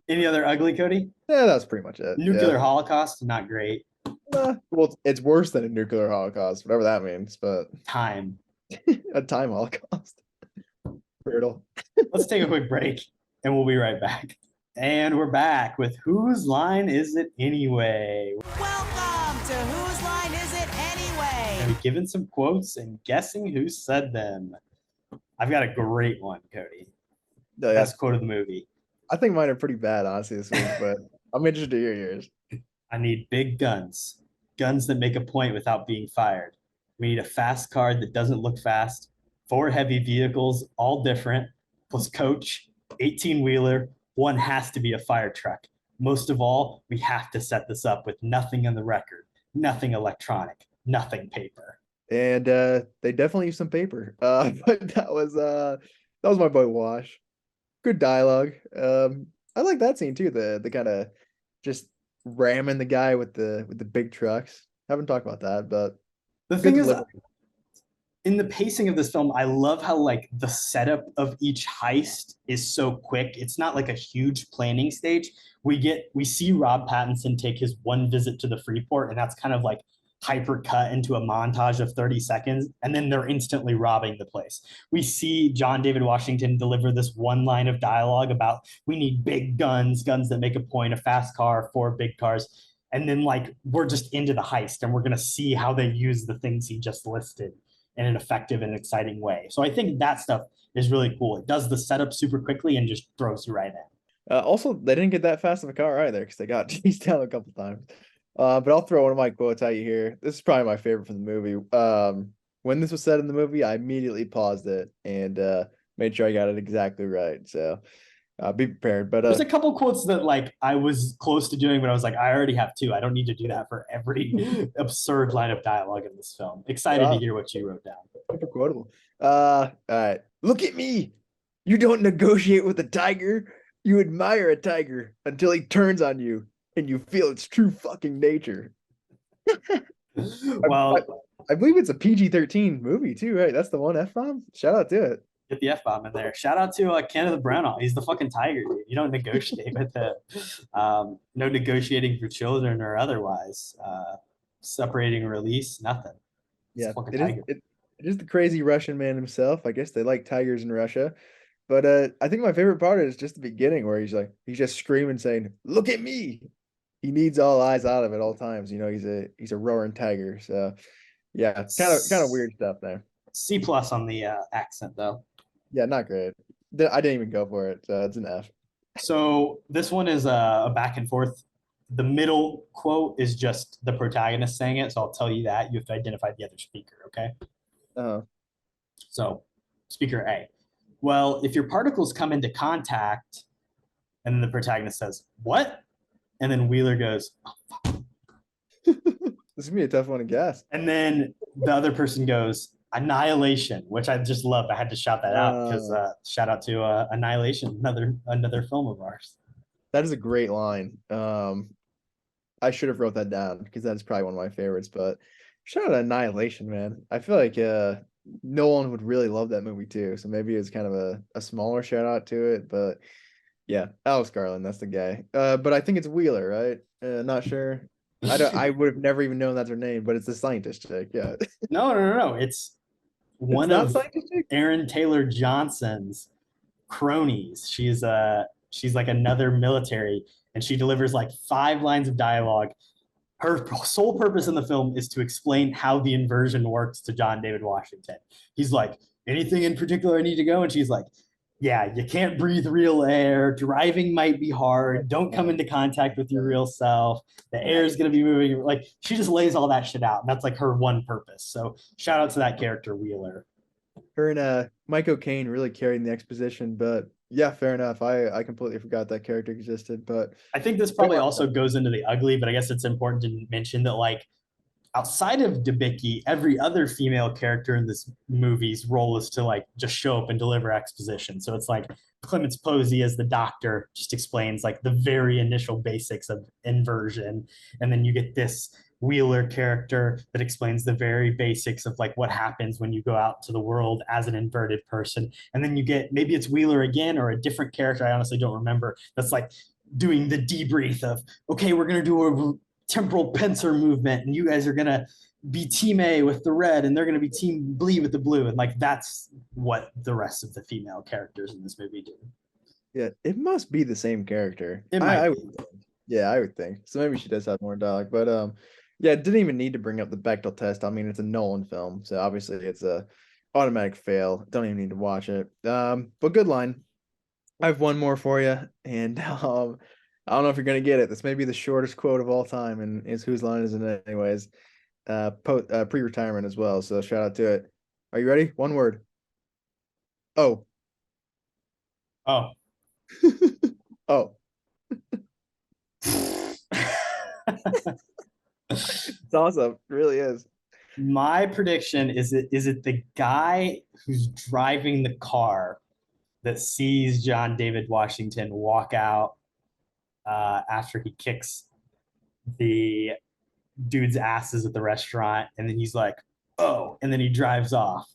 Any other ugly, Cody? Yeah, that's pretty much it. Nuclear Holocaust, not great. Well, it's worse than a nuclear holocaust, whatever that means. But Time. a time holocaust. Brutal. Let's take a quick break and we'll be right back. And we're back with Whose Line Is It Anyway? Welcome to Whose Line Is It Anyway? And we've given some quotes and guessing who said them. I've got a great one, Cody. Yeah, Best quote of the movie. I think mine are pretty bad, honestly, this week, but I'm interested to hear yours. I need big guns. Guns that make a point without being fired. We need a fast car that doesn't look fast. 4 heavy vehicles, all different, plus coach, 18-wheeler. One has to be a fire truck. Most of all, we have to set this up with nothing on the record, nothing electronic, nothing paper. And they definitely used some paper. But that was my boy Wash. Good dialogue. I like that scene too. The kind of just ramming the guy with the big trucks. Haven't talked about that, but the thing is, in the pacing of this film, I love how like the setup of each heist is so quick. It's not like a huge planning stage. We see Rob Pattinson take his one visit to the Freeport, and that's kind of like hyper cut into a montage of 30 seconds, and then they're instantly robbing the place. We see John David Washington deliver this one line of dialogue about we need big guns that make a point, a fast car, 4 big cars. And then like we're just into the heist and we're going to see how they use the things he just listed in an effective and exciting way. So I think that stuff is really cool. It does the setup super quickly and just throws you right in. Also, they didn't get that fast of a car either because they got chased down a couple times. But I'll throw one of my quotes at you here. This is probably my favorite from the movie. When this was said in the movie, I immediately paused it and made sure I got it exactly right. So be prepared. But there's a couple quotes that like I was close to doing, but I was like, I already have 2. I don't need to do that for every absurd line of dialogue in this film. Excited to hear what you wrote down. Super quotable. All right. Look at me. You don't negotiate with a tiger. You admire a tiger until he turns on you and you feel its true fucking nature. Well, I believe it's a PG-13 movie too, right? That's the one F-bomb. Shout out to it. Get the F-bomb in there. Shout out to Kenneth Branagh. He's the fucking tiger, dude. You don't negotiate with him. No negotiating for children or otherwise. Separating release, nothing. Yeah, it is the crazy Russian man himself. I guess they like tigers in Russia. But I think my favorite part is just the beginning where he's just screaming saying, "Look at me." He needs all eyes out of it all times. He's a roaring tiger. So yeah, kind of weird stuff there. C+ on the accent though. Yeah, not great. I didn't even go for it. So it's an F. So this one is a back and forth. The middle quote is just the protagonist saying it. So I'll tell you that. You have to identify the other speaker, okay? So speaker A. Well, if your particles come into contact, and then the protagonist says, "What?" And then Wheeler goes, "Oh, fuck." This is gonna be a tough one to guess. And then the other person goes, Annihilation, which I just love. I had to shout that out because shout out to Annihilation, another film of ours. That is a great line. I should have wrote that down because that's probably one of my favorites. But shout out to Annihilation, man. I feel like Nolan would really love that movie too. So maybe it's kind of a smaller shout out to it. But yeah, Alex Garland, that's the guy. But I think it's Wheeler, right? Not sure. I would have never even known that's her name, but it's the scientist chick. Yeah. No. It's one not of scientist chick? Aaron Taylor Johnson's cronies. She's like another military, and she delivers like 5 lines of dialogue. Her sole purpose in the film is to explain how the inversion works to John David Washington. He's like, anything in particular I need to go? And she's like, yeah, you can't breathe real air. Driving might be hard. Don't come into contact with your real self. The air is going to be moving. Like, she just lays all that shit out. And that's like her one purpose. So shout out to that character, Wheeler. Her and Mike O'Kane really carrying the exposition, but yeah, fair enough. I completely forgot that character existed, but I think this probably also goes into the ugly, but I guess it's important to mention that, like, outside of Debicki, every other female character in this movie's role is to like just show up and deliver exposition. So it's like Clemens Posey as the doctor just explains like the very initial basics of inversion, and then you get this Wheeler character that explains the very basics of like what happens when you go out to the world as an inverted person. And then you get, maybe it's Wheeler again or a different character, I honestly don't remember, that's like doing the debrief of, okay, we're going to do a temporal pincer movement, and you guys are going to be team A with the red, and they're going to be team B with the blue. And like, that's what the rest of the female characters in this movie do. Yeah, it must be the same character. It might be. Yeah, I would think. So maybe she does have more dialogue, but yeah, didn't even need to bring up the Bechdel test. I mean, it's a Nolan film, so obviously it's a automatic fail. Don't even need to watch it. But good line. I have one more for you, and I don't know if you're gonna get it. This may be the shortest quote of all time, and is whose line is it anyways? Pre-retirement as well. So shout out to it. Are you ready? One word. Oh. Oh. Oh. It's awesome. It really is. My prediction is it the guy who's driving the car that sees John David Washington walk out after he kicks the dude's asses at the restaurant, and then he's like, oh, and then he drives off.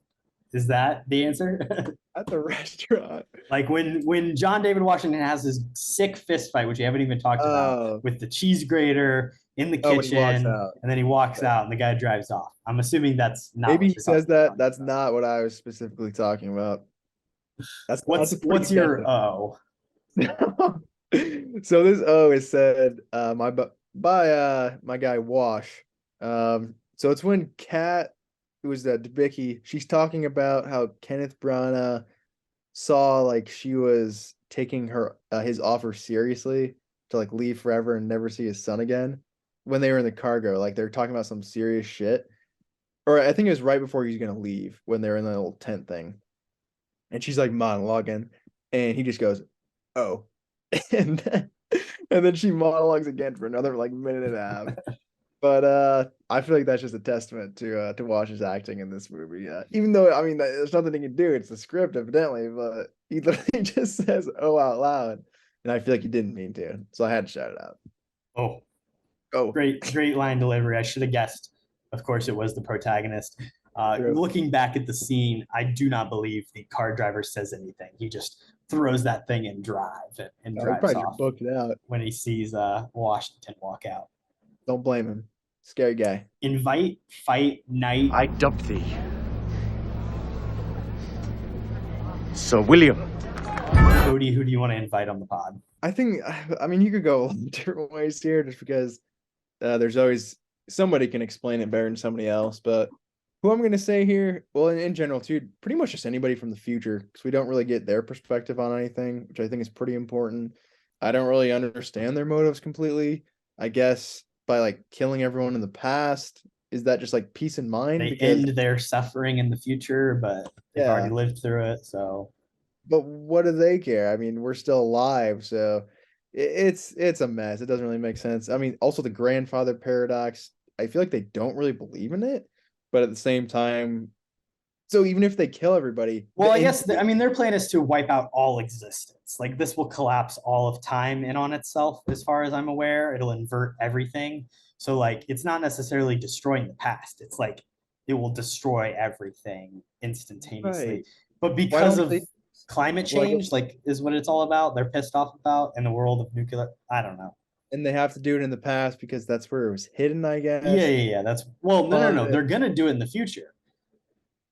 Is that the answer? At the restaurant. Like when John David Washington has his sick fist fight, which we haven't even talked about, with the cheese grater in the kitchen, and then he walks out and the guy drives off. I'm assuming that's not. Maybe he says that. That's not what I was specifically talking about. That's what's your O? So this O is said by my guy Wash. So it's when Kat, who was Debicki, she's talking about how Kenneth Branagh saw like she was taking his offer seriously to like leave forever and never see his son again when they were in the cargo. Like they're talking about some serious shit. Or I think it was right before he's gonna leave when they're in the little tent thing. And she's like monologuing, and he just goes, oh. and then she monologues again for another like minute and a half. But I feel like that's just a testament to Wash's acting in this movie. Even though, I mean, there's nothing he can do. It's the script, evidently, but he literally just says "oh" out loud, and I feel like he didn't mean to, so I had to shout it out. Oh, great line delivery. I should have guessed. Of course, it was the protagonist. Looking back at the scene, I do not believe the car driver says anything. He just throws that thing in drive and drives off booked it out when he sees Washington walk out. Don't blame him. Scary guy. Invite, fight, night. I dubbed thee Sir William. Kody, who do you want to invite on the pod? I mean, you could go different ways here just because there's always somebody can explain it better than somebody else. But who I'm going to say here, well, in general, too, pretty much just anybody from the future, because we don't really get their perspective on anything, which I think is pretty important. I don't really understand their motives completely. I guess by like killing everyone in the past, is that just like peace of mind? They end their suffering in the future, but they've already lived through it. So, but what do they care? I mean, we're still alive, so it's a mess. It doesn't really make sense. I mean, also the grandfather paradox. I feel like they don't really believe in it, but at the same time, So even if they kill everybody, Well, I guess I mean their plan is to wipe out all existence. Like this will collapse all of time in on itself, as far as I'm aware. It'll invert everything. So like it's not necessarily destroying the past. It's like it will destroy everything instantaneously. right. But Why because don't of they climate like change, like is what it's all about. They're pissed off about in the world of nuclear. I don't know. and they have to do it in the past because that's where it was hidden, I Yeah, guess. yeah. That's well, no. But They're gonna do it in the future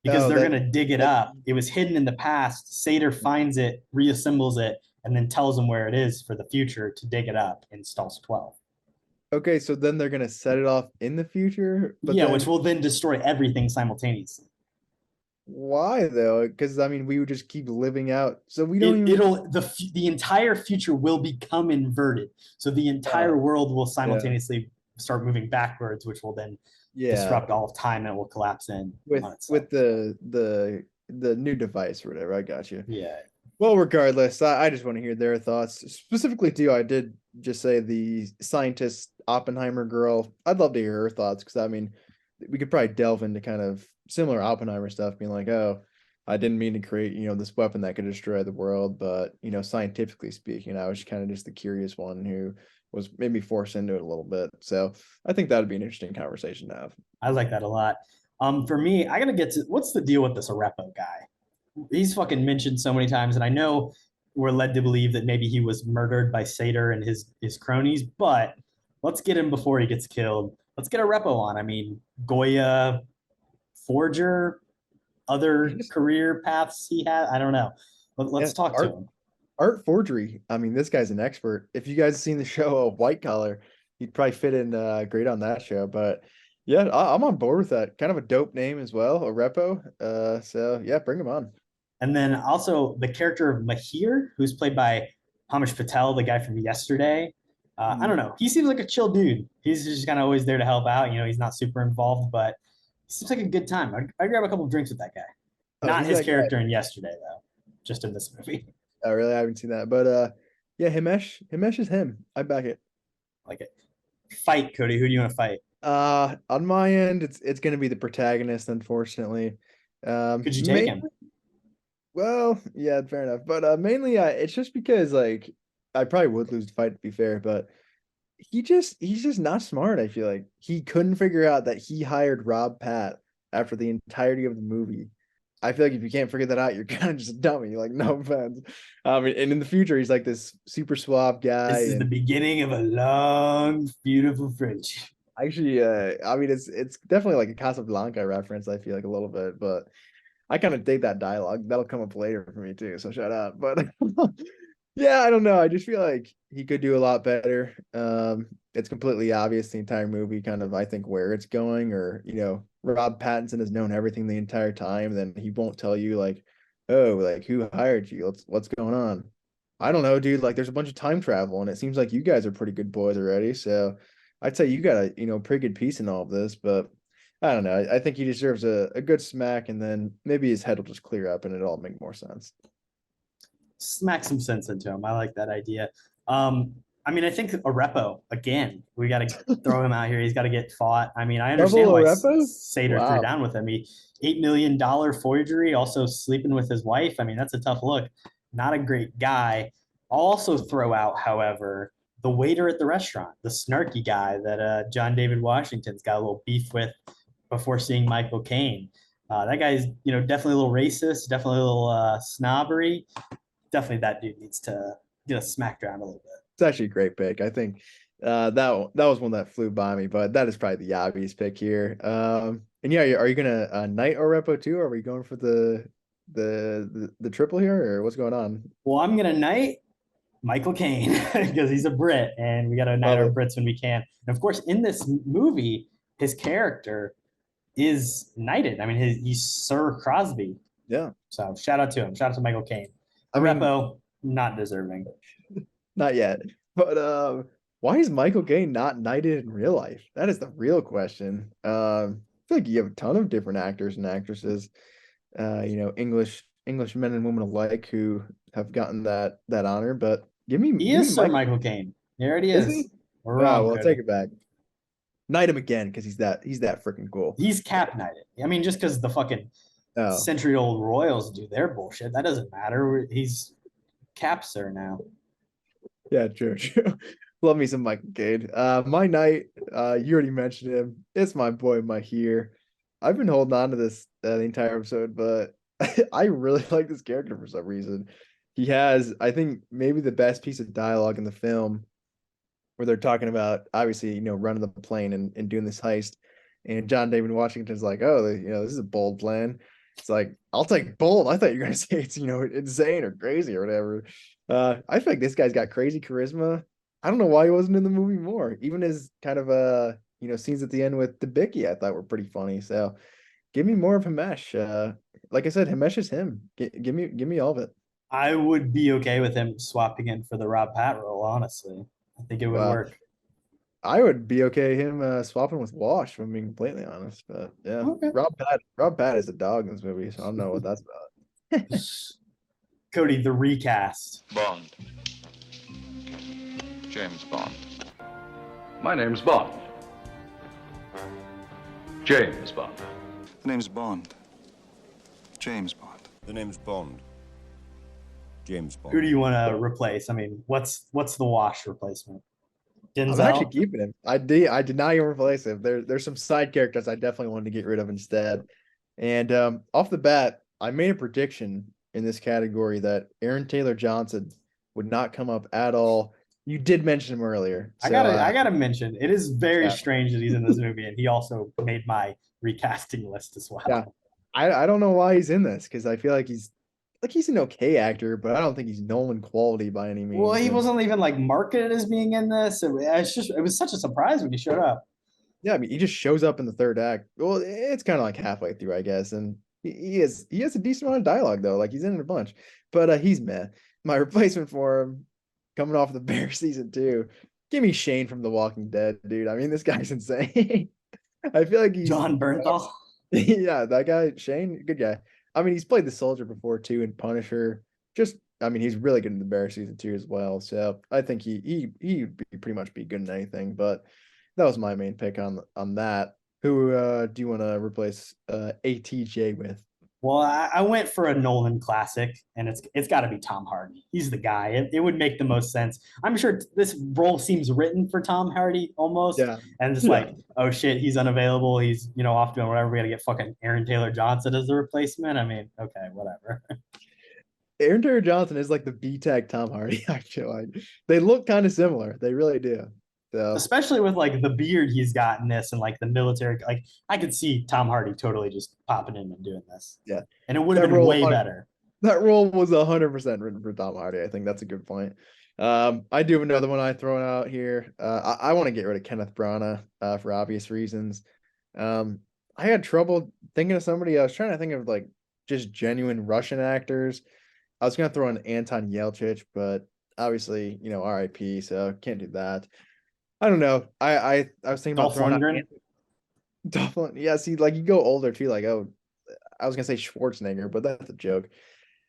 because oh, they're that gonna dig it that up. It was hidden in the past. Seder finds it, reassembles it, and then tells them where it is for the future to dig it up in Stalls 12. okay, so then they're gonna set it off in the future, but Yeah, then which will then destroy everything simultaneously. why though? Because I mean, we would just keep living out, so we don't even. The entire future will become inverted. So the entire world will simultaneously start moving backwards, which will then disrupt all of time and it will collapse in on itself. With the new device or whatever. I got you. Yeah. Well, regardless, I just want to hear their thoughts. Specifically, too, I did just say the scientist Oppenheimer girl. I'd love to hear her thoughts because I mean, we could probably delve into kind of similar Oppenheimer stuff, being like, oh, I didn't mean to create, this weapon that could destroy the world, but scientifically speaking, I was kind of just the curious one who was maybe forced into it a little bit. So I think that would be an interesting conversation to have. I like that a lot. For me, I gotta get to what's the deal with this Arepo guy? He's fucking mentioned so many times, and I know we're led to believe that maybe he was murdered by Seder and his cronies, but let's get him before he gets killed. Let's get Arepo on. I mean, Goya, Forger, other career paths he had. I don't know. Let's talk to him. Art forgery. I mean, this guy's an expert. If you guys have seen the show White Collar, he'd probably fit in great on that show. But yeah, I'm on board with that. Kind of a dope name as well, Arepo. So yeah, bring him on. And then also the character of Mahir, who's played by Hamish Patel, the guy from Yesterday. I don't know. He seems like a chill dude. He's just kind of always there to help out. He's not super involved, but he seems like a good time. I'd grab a couple of drinks with that guy. Not his character in Yesterday, though. Just in this movie. Oh, really? I haven't seen that. But yeah, Himesh is him. I back it. Like it. Fight, Kody. Who do you want to fight? On my end, it's gonna be the protagonist, unfortunately. Could you take him? Well, yeah, fair enough. But mainly it's just because like I probably would lose the fight to be fair, but he's just not smart. I feel like he couldn't figure out that he hired Rob Pat after the entirety of the movie. I feel like if you can't figure that out, you're kind of just a dummy. Like, no offense. And in the future, he's like this super suave guy. This is the beginning of a long, beautiful friendship. Actually, I mean, it's definitely like a Casablanca reference. I feel like a little bit, but I kind of dig that dialogue. That'll come up later for me too. So shut up. But yeah, I don't know. I just feel like he could do a lot better. It's completely obvious the entire movie, kind of, I think, where it's going, or Rob Pattinson has known everything the entire time. Then he won't tell you like, oh, like who hired you? What's going on? I don't know, dude. Like, there's a bunch of time travel, and it seems like you guys are pretty good boys already. So I'd say you got a pretty good piece in all of this, but I don't know. I think he deserves a good smack, and then maybe his head will just clear up and it'll all make more sense. Smack some sense into him. I like that idea. I mean, I think Arepo, again, we got to throw him out here. He's got to get fought. I mean, I understand why Seder threw down with him. $8 million forgery, also sleeping with his wife. I mean, that's a tough look. Not a great guy. I'll also throw out, however, the waiter at the restaurant, the snarky guy that John David Washington's got a little beef with before seeing Michael Caine. That guy's, definitely a little racist, definitely a little snobbery. Definitely that dude needs to get a smacked around a little bit. It's actually a great pick. I think that was one that flew by me, but that is probably the obvious pick here. And yeah, are you gonna knight Arepo too? Or are we going for the triple here, or what's going on? Well, I'm gonna knight Michael Caine because he's a Brit, and we gotta knight our Brits when we can. And of course, in this movie, his character is knighted. I mean, he's Sir Crosby. Yeah. So shout out to him. Shout out to Michael Caine. Arepo, not deserving. Not yet. But why is Michael Caine not knighted in real life? That is the real question. I feel like you have a ton of different actors and actresses, English men and women alike who have gotten that honor. But he is Sir Michael Caine. He already is. He? Well, I'll take it back. Knight him again because he's that freaking cool. He's cap knighted. I mean, just because the fucking No. century-old royals do their bullshit. That doesn't matter. He's Cap sir now. Yeah, true. Love me some Michael Cade. My knight, you already mentioned him. It's my boy Mahir. I've been holding on to this the entire episode, but I really like this character for some reason. He has, I think, maybe the best piece of dialogue in the film where they're talking about, obviously, running the plane and doing this heist. And John David Washington's like, oh, this is a bold plan. It's like, I'll take bold. I thought you were going to say it's, insane or crazy or whatever. I feel like this guy's got crazy charisma. I don't know why he wasn't in the movie more. Even his kind of, scenes at the end with Debicki, I thought were pretty funny. So give me more of Himesh. Like I said, Himesh is him. Give me all of it. I would be okay with him swapping in for the Rob Pat role, honestly. I think it would work. I would be okay him swapping with Wash, if I'm being completely honest. But yeah, Okay. Rob Pat is a dog in this movie, so I don't know what that's about. Kody, the recast. Bond. James Bond. My name's Bond. James Bond. The name's Bond. James Bond. The name's Bond. James Bond. Who do you want to replace? I mean, what's the Wash replacement? Denzel? I'm actually keeping him. I did not even replace him. There's some side characters I definitely wanted to get rid of instead. And off the bat, I made a prediction in this category that Aaron Taylor Johnson would not come up at all. You did mention him earlier. So, I gotta mention, it is very strange that he's in this movie, and he also made my recasting list as well. Yeah, I don't know why he's in this, because I feel like he's an okay actor, but I don't think he's Nolan quality by any means. Well, he wasn't even like marketed as being in this. It was such a surprise when he showed up. Yeah, I mean, he just shows up in the third act. Well, it's kind of like halfway through, I guess, and he has a decent amount of dialogue though. Like, he's in it a bunch, but he's meh. My replacement for him, coming off the Bear season 2, give me Shane from The Walking Dead, dude. I mean, this guy's insane. I feel like he's John Bernthal. Yeah, that guy, Shane, good guy. I mean, he's played the soldier before too in Punisher. He's really good in the Bear season 2 as well. So I think he'd pretty much be good in anything. But that was my main pick on that. Who do you want to replace ATJ with? Well, I went for a Nolan classic, and it's got to be Tom Hardy. He's the guy. It would make the most sense. I'm sure this role seems written for Tom Hardy almost. Yeah. And it's like, oh shit, he's unavailable. He's off doing whatever. We got to get fucking Aaron Taylor Johnson as the replacement. I mean, okay, whatever. Aaron Taylor Johnson is like the B-Tech Tom Hardy. I feel like they look kind of similar. They really do. So. Especially with like the beard he's got in this and like the military, like I could see Tom Hardy totally just popping in and doing this. Yeah. And it would have been way better. That role was 100% written for Tom Hardy. I think that's a good point. I do have another one I thrown out here. I want to get rid of Kenneth Branagh for obvious reasons. I had trouble thinking of somebody. I was trying to think of like just genuine Russian actors. I was going to throw in Anton Yelchin, but obviously, RIP, so can't do that. I don't know. I was thinking about throwing out yeah, see, like you go older too, like, oh, I was gonna say Schwarzenegger, but that's a joke.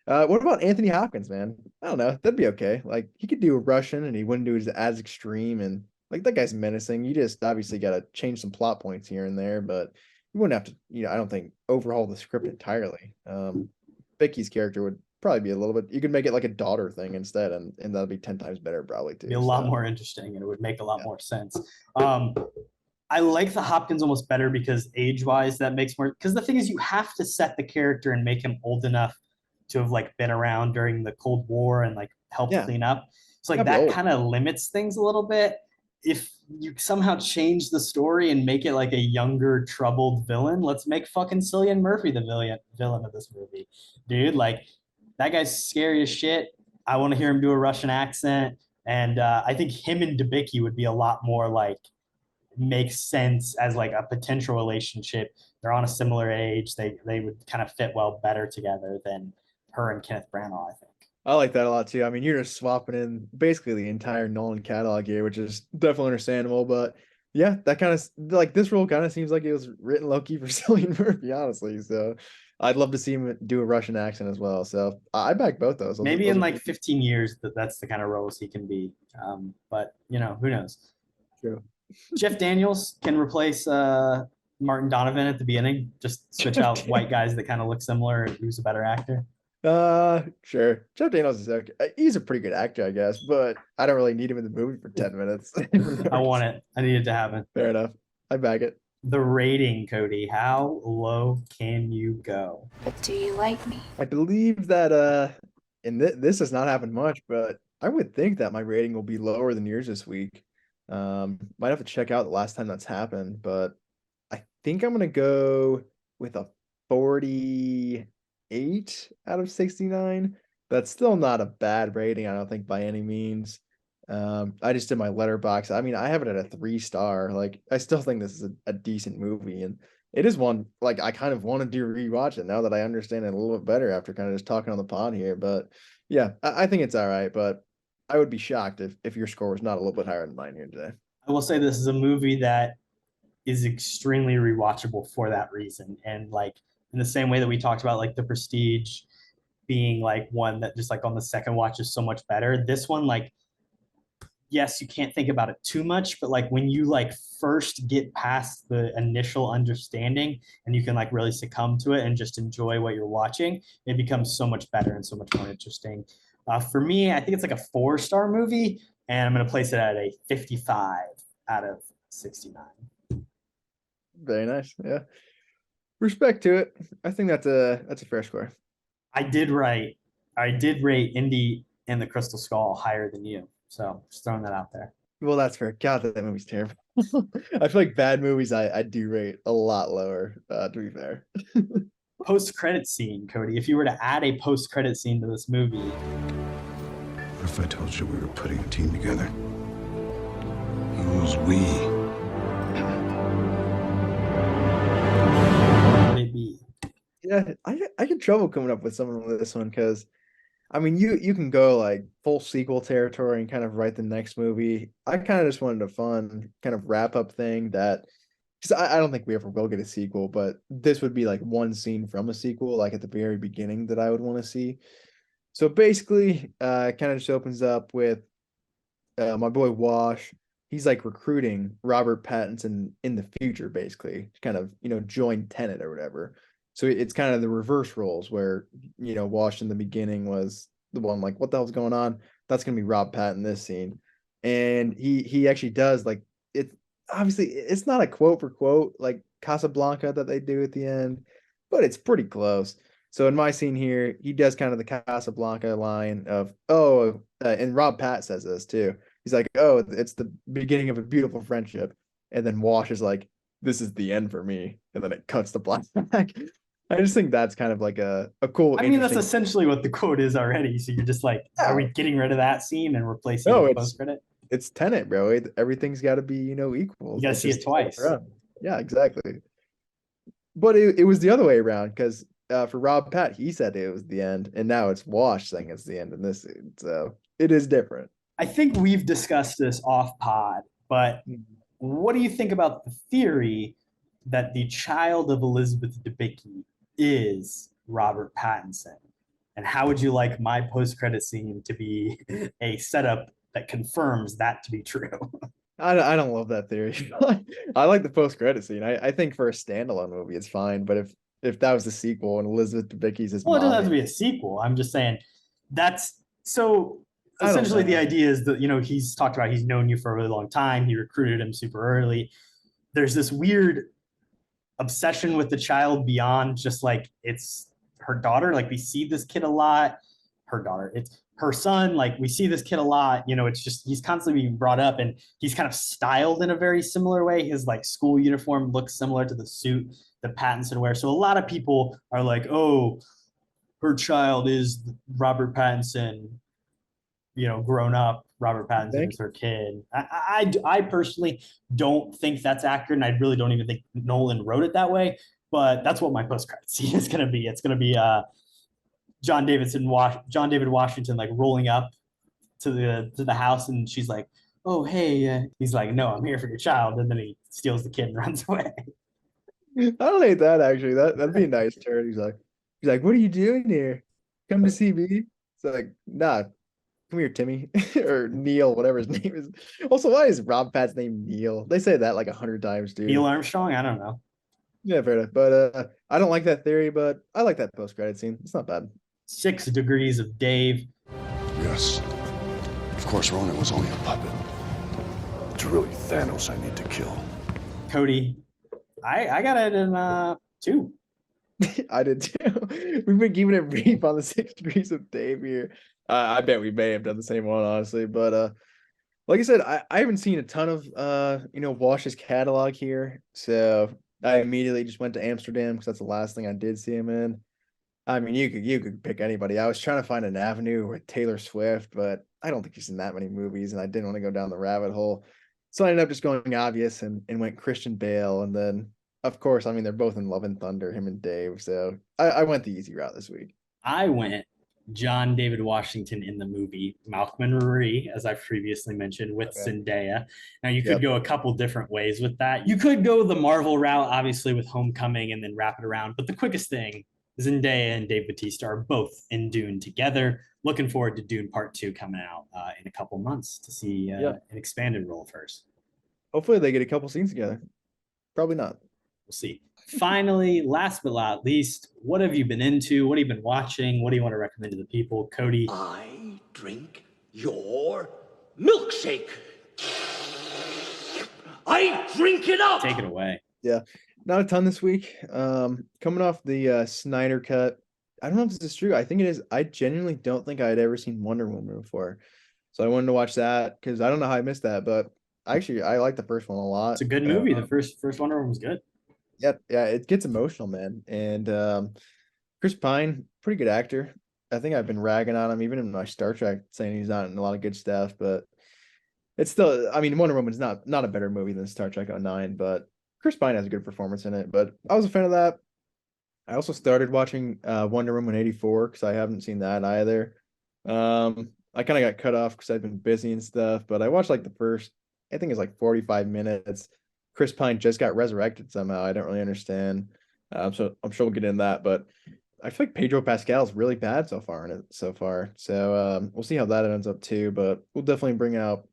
What about Anthony Hopkins, man? I don't know. That'd be okay. Like, he could do a Russian and he wouldn't do it as extreme, and like that guy's menacing. You just obviously gotta change some plot points here and there, but you wouldn't have to, I don't think, overhaul the script entirely. Vicky's character would probably be a little bit, you could make it like a daughter thing instead, and that'd be 10 times better probably too. Be a lot more interesting, and it would make a lot more sense. I like the Hopkins almost better because age-wise that makes more, because the thing is you have to set the character and make him old enough to have like been around during the Cold War and like helped clean up. So like that kind of limits things a little bit. If you somehow change the story and make it like a younger troubled villain, let's make fucking Cillian Murphy the villain of this movie. Dude, like, that guy's scary as shit. I want to hear him do a Russian accent. And I think him and Debicki would be a lot more like, makes sense as like a potential relationship. They're on a similar age. They would kind of fit well better together than her and Kenneth Branagh, I think. I like that a lot too. I mean, you're just swapping in basically the entire Nolan catalog here, which is definitely understandable. But yeah, that kind of like this role kind of seems like it was written low-key for Cillian Murphy, honestly. So I'd love to see him do a Russian accent as well. So I back both those. Maybe in like 15 years that's the kind of roles he can be. But who knows? True. Jeff Daniels can replace Martin Donovan at the beginning? Just switch out white guys that kind of look similar and who's a better actor? Sure. Jeff Daniels is okay. He's a pretty good actor, I guess, but I don't really need him in the movie for 10 minutes. I want it. I need it to happen. Fair enough. I back it. The rating, Kody. How low can you go? Do you like me? I believe that and this has not happened much, but I would think that my rating will be lower than yours this week. Might have to check out the last time that's happened, but I think I'm gonna go with a 48 out of 69. That's still not a bad rating, I don't think, by any means. I just did my letterbox. I mean, I have it at a 3-star. Like, I still think this is a decent movie, and it is one like I kind of wanted to rewatch it now that I understand it a little bit better after kind of just talking on the pod here. But yeah, I think it's all right, but I would be shocked if your score was not a little bit higher than mine here today. I will say this is a movie that is extremely rewatchable for that reason. And like in the same way that we talked about like The Prestige being like one that just like on the second watch is so much better. This one, like, yes, you can't think about it too much, but like when you like first get past the initial understanding and you can like really succumb to it and just enjoy what you're watching, it becomes so much better and so much more interesting. For me, I think it's like a 4-star movie, and I'm going to place it at a 55 out of 69. Very nice. Yeah. Respect to it. I think that's a fair score. I did rate Indy and the Crystal Skull higher than you. So just throwing that out there. Well, that's fair. God, that movie's terrible. I feel like bad movies I do rate a lot lower, to be fair. Post-credit scene, Kody. If you were to add a post-credit scene to this movie. What if I told you we were putting a team together? Who's we? What would it be? Yeah, I get trouble coming up with someone with this one because I mean you can go like full sequel territory and kind of write the next movie. I kind of just wanted a fun kind of wrap up thing that because I don't think we ever will get a sequel, but this would be like one scene from a sequel, like at the very beginning that I would want to see. So basically, it kind of just opens up with my boy Wash. He's like recruiting Robert Pattinson in the future, basically, to kind of, join Tenet or whatever. So it's kind of the reverse roles where, Wash in the beginning was the one like, what the hell's going on? That's going to be Rob Pattinson in this scene. And he actually does like it. Obviously, it's not a quote for quote like Casablanca that they do at the end, but it's pretty close. So in my scene here, he does kind of the Casablanca line of, and Rob Pat says this too. He's like, oh, it's the beginning of a beautiful friendship. And then Wash is like, this is the end for me. And then it cuts the black. I just think that's kind of like a cool. I mean, that's essentially what the quote is already. So you're just like, are we getting rid of that scene and replacing it with post-credit? It's Tenet, bro. Everything's got to be, equal. You got to see it twice. Yeah, exactly. But it was the other way around because for Rob Pat, he said it was the end, and now it's Wash saying it's the end in this scene. So it is different. I think we've discussed this off pod, but what do you think about the theory that the child of Elizabeth Debicki is Robert Pattinson? And how would you like my post-credit scene to be a setup that confirms that to be true? I don't love that theory. I like the post-credit scene. I think for a standalone movie, it's fine. But if that was the sequel and Elizabeth Debicki's his mom, it doesn't have to be a sequel. I'm just saying that's so. Essentially, the idea is that he's talked about he's known you for a really long time. He recruited him super early. There's this weird obsession with the child beyond just like it's her daughter. Like we see this kid a lot. Her daughter. It's her son. Like we see this kid a lot. It's just he's constantly being brought up, and he's kind of styled in a very similar way. His like school uniform looks similar to the suit that Pattinson wears. So a lot of people are like, oh, her child is Robert Pattinson. Grown up, Robert Pattinson is her kid. I personally don't think that's accurate, and I really don't even think Nolan wrote it that way. But that's what my post-credit scene is going to be. It's going to be John David Washington like rolling up to the house, and she's like, "Oh, hey." He's like, "No, I'm here for your child," and then he steals the kid and runs away. I don't hate that actually. That'd be a nice turn. He's like, "What are you doing here? Come to see me?" It's like, nah. Come here, Timmy, or Neil, whatever his name is. Also, why is Rob Pat's name Neil? They say that like 100 times, dude. Neil Armstrong? I don't know. Yeah, fair enough. But I don't like that theory, but I like that post-credit scene. It's not bad. 6 Degrees of Dave. Yes. Of course, Ronan was only a puppet. It's really Thanos I need to kill. Kody, I got it in 2. I did too. We've been keeping it brief on the 6 Degrees of Dave here. I bet we may have done the same one, honestly. But like I said, I haven't seen a ton of Wash's catalog here. So I immediately just went to Amsterdam because that's the last thing I did see him in. I mean, you could pick anybody. I was trying to find an avenue with Taylor Swift, but I don't think he's in that many movies, and I didn't want to go down the rabbit hole. So I ended up just going obvious and went Christian Bale. And then, of course, I mean, they're both in Love and Thunder, him and Dave. So I went the easy route this week. I went John David Washington in the movie Malcolm and Marie, as I've previously mentioned, with Zendaya. Now, you could go a couple different ways with that. You could go the Marvel route, obviously, with Homecoming and then wrap it around. But the quickest thing, Zendaya and Dave Bautista are both in Dune together. Looking forward to Dune Part 2 coming out in a couple months to see an expanded role first. Hopefully they get a couple scenes together. Probably not. We'll see. Finally, last but not least, what have you been into? What have you been watching? What do you want to recommend to the people? Kody. I drink your milkshake. I drink it up. Take it away. Yeah, not a ton this week. Coming off the Snyder cut. I don't know if this is true. I think it is. I genuinely don't think I had ever seen Wonder Woman before. So I wanted to watch that because I don't know how I missed that, but actually I like the first one a lot. It's a good movie. The first Wonder Woman was good. Yeah, it gets emotional, man. And Chris Pine, pretty good actor. I think I've been ragging on him even in my Star Trek, saying he's not in a lot of good stuff, but it's still, I mean, Wonder Woman's not a better movie than Star Trek 09, but Chris Pine has a good performance in it. But I was a fan of that. I also started watching Wonder Woman 84 because I haven't seen that either. I kind of got cut off because I've been busy and stuff, but I watched like the first, I think it's like 45 minutes. Chris Pine just got resurrected somehow. I don't really understand. So I'm sure we'll get into that, but I feel like Pedro Pascal is really bad so far in it so far. So we'll see how that ends up too, but we'll definitely bring out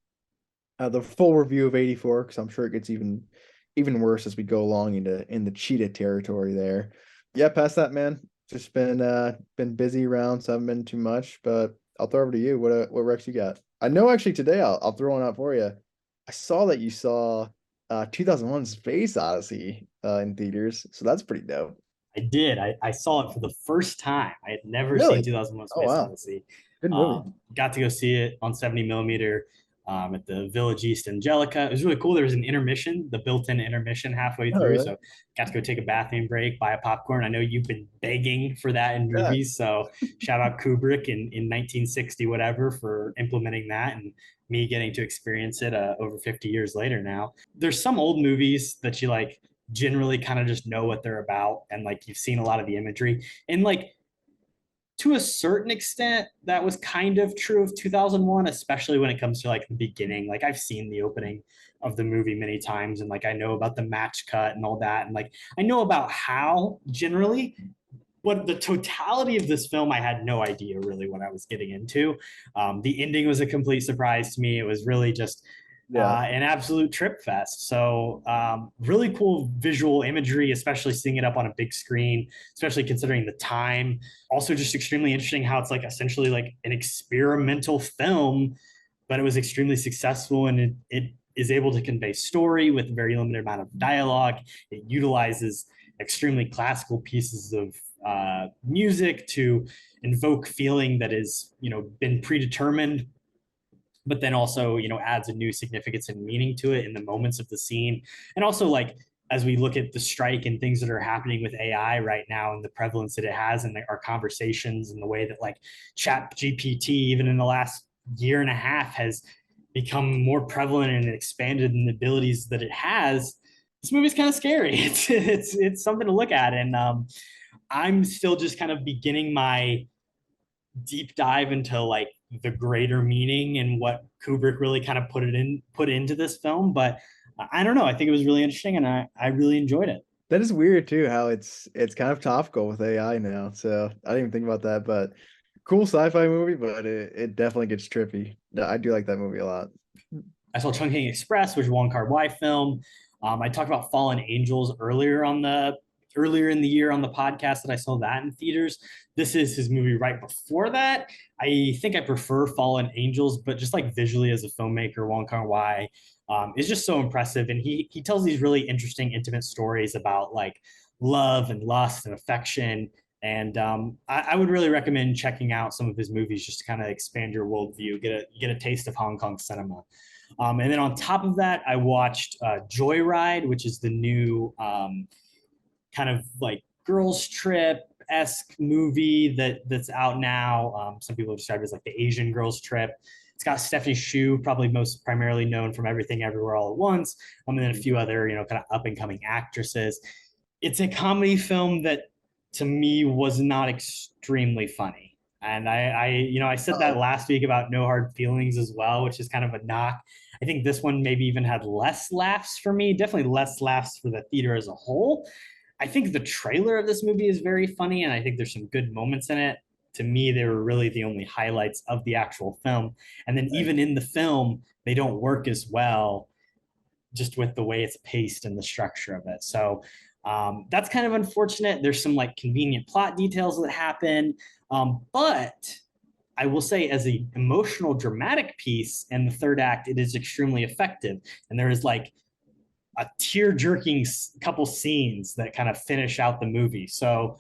the full review of 84 because I'm sure it gets even worse as we go along in the cheetah territory there. Yeah, past that, man. Just been busy around, so I haven't been too much, but I'll throw over to you. What Rex you got? I know actually today I'll throw one out for you. I saw that you saw 2001 Space Odyssey in theaters, so that's pretty dope. I did. I saw it for the first time. I had never Really? seen 2001 Space Odyssey. Good movie. Got to go see it on 70 millimeter at the Village East Angelica. It was really cool. There was an intermission, the built-in intermission halfway through. Really? So got to go take a bathroom break, buy a popcorn. I know you've been begging for that in movies. So shout out Kubrick in 1960, whatever, for implementing that and me getting to experience it over 50 years later now. There's some old movies that you like generally kind of just know what they're about. And like, you've seen a lot of the imagery and like, to a certain extent, that was kind of true of 2001, especially when it comes to like the beginning. Like I've seen the opening of the movie many times and like I know about the match cut and all that. And like I know about how generally, but the totality of this film, I had no idea really what I was getting into. The ending was a complete surprise to me. It was really just an absolute trip fest. So really cool visual imagery, especially seeing it up on a big screen, especially considering the time. Also just extremely interesting how it's like essentially like an experimental film, but it was extremely successful and it is able to convey story with a very limited amount of dialogue. It utilizes extremely classical pieces of music to invoke feeling that is, been predetermined, but then also, adds a new significance and meaning to it in the moments of the scene. And also like, as we look at the strike and things that are happening with AI right now and the prevalence that it has in our conversations and the way that like ChatGPT, even in the last year and a half, has become more prevalent and expanded in the abilities that it has, this movie's kind of scary. It's something to look at. And I'm still just kind of beginning my deep dive into like the greater meaning and what Kubrick really kind of put into this film. But I don't know. I think it was really interesting and I really enjoyed it. That is weird too, how it's kind of topical with AI now. So I didn't even think about that, but cool sci-fi movie, but it definitely gets trippy. I do like that movie a lot. I saw Chungking Express, which is a Wong Kar-wai film. I talked about Fallen Angels earlier in the year on the podcast that I saw that in theaters. This is his movie right before that. I think I prefer Fallen Angels, but just like visually as a filmmaker, Wong Kar-wai is just so impressive. And he tells these really interesting, intimate stories about like love and lust and affection. And I would really recommend checking out some of his movies just to kind of expand your worldview, get a taste of Hong Kong cinema. And then on top of that, I watched Joyride, which is the new kind of like girls trip-esque movie that's out now. Some people describe it as like the Asian girls trip. It's got Stephanie Hsu, probably most primarily known from Everything Everywhere All at Once, and then a few other, kind of up and coming actresses. It's a comedy film that to me was not extremely funny. And I said that last week about No Hard Feelings as well, which is kind of a knock. I think this one maybe even had less laughs for me, definitely less laughs for the theater as a whole. I think the trailer of this movie is very funny, and I think there's some good moments in it. To me, they were really the only highlights of the actual film. And then even in the film, they don't work as well just with the way it's paced and the structure of it. So that's kind of unfortunate. There's some like convenient plot details that happen. But I will say as an emotional dramatic piece in the third act, it is extremely effective. And there is like a tear-jerking couple scenes that kind of finish out the movie. So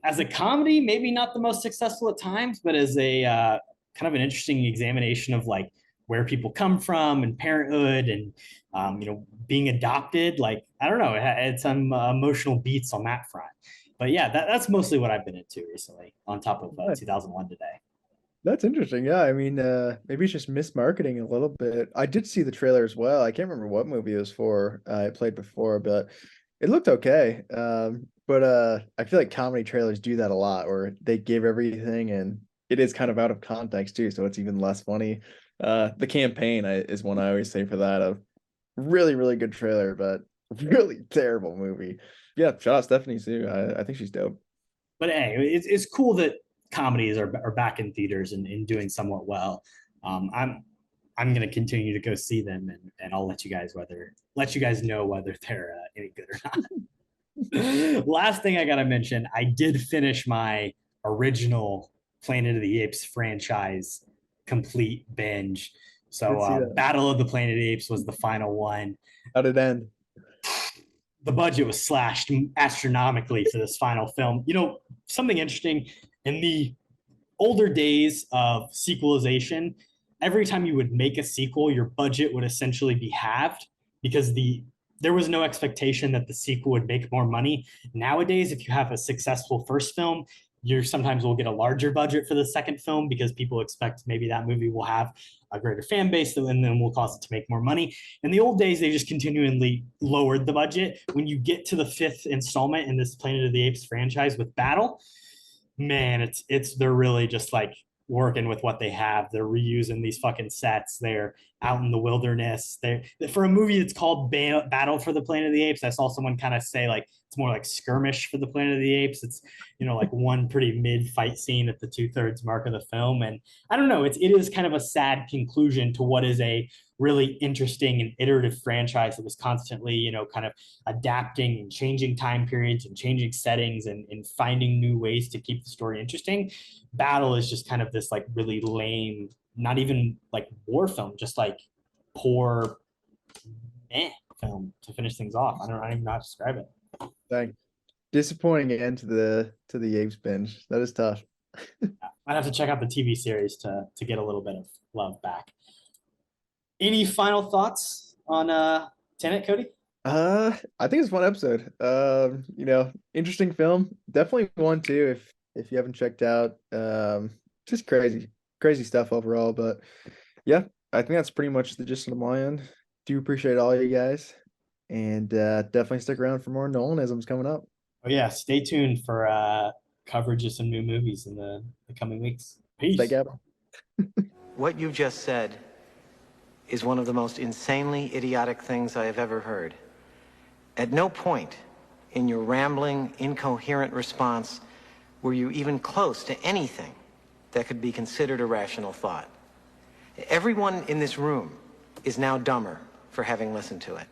as a comedy, maybe not the most successful at times, but as a kind of an interesting examination of like where people come from and parenthood and being adopted. Like, I don't know, it had some emotional beats on that front. But yeah, that's mostly what I've been into recently on top of 2001 today. That's interesting. Yeah, I mean, maybe it's just mismarketing a little bit. I did see the trailer as well. I can't remember what movie it was for. I played before, but it looked okay. But I feel like comedy trailers do that a lot, where they give everything and it is kind of out of context too, so it's even less funny. The Campaign is one I always say for that. A really, really good trailer, but really terrible movie. Yeah, shout out Stephanie Hsu. I think she's dope. But hey, it's cool that comedies are back in theaters and doing somewhat well. I'm going to continue to go see them, and I'll let you guys know whether they're any good or not. Last thing I got to mention, I did finish my original Planet of the Apes franchise complete binge. So Battle of the Planet of the Apes was the final one. How did it end? The budget was slashed astronomically for this final film. Something interesting, in the older days of sequelization, every time you would make a sequel, your budget would essentially be halved because there was no expectation that the sequel would make more money. Nowadays, if you have a successful first film, you sometimes will get a larger budget for the second film because people expect maybe that movie will have a greater fan base and then will cause it to make more money. In the old days, they just continually lowered the budget. When you get to the fifth installment in this Planet of the Apes franchise with Battle, man, they're really just like working with what they have. They're reusing these fucking sets. They're out in the wilderness. For a movie that's called Battle for the Planet of the Apes, I saw someone kind of say like it's more like Skirmish for the Planet of the Apes. It's like one pretty mid fight scene at the 2/3 mark of the film, and I don't know. It is kind of a sad conclusion to what is a really interesting and iterative franchise that was constantly kind of adapting and changing time periods and changing settings and finding new ways to keep the story interesting. Battle is just kind of this like really lame, not even like war film, just like poor film to finish things off. I don't even know how to describe it. Dang. Disappointing end to the Apes binge. That is tough. I'd have to check out the TV series to get a little bit of love back. Any final thoughts on Tenet, Kody? I think it's one episode. Interesting film. Definitely one too if you haven't checked out. Just crazy stuff overall. But yeah, I think that's pretty much the gist of my end. Do appreciate all you guys, and definitely stick around for more Nolanisms coming up. Oh yeah, stay tuned for coverage of some new movies in the coming weeks. Peace. What you just said is one of the most insanely idiotic things I have ever heard. At no point in your rambling, incoherent response were you even close to anything that could be considered a rational thought. Everyone in this room is now dumber for having listened to it.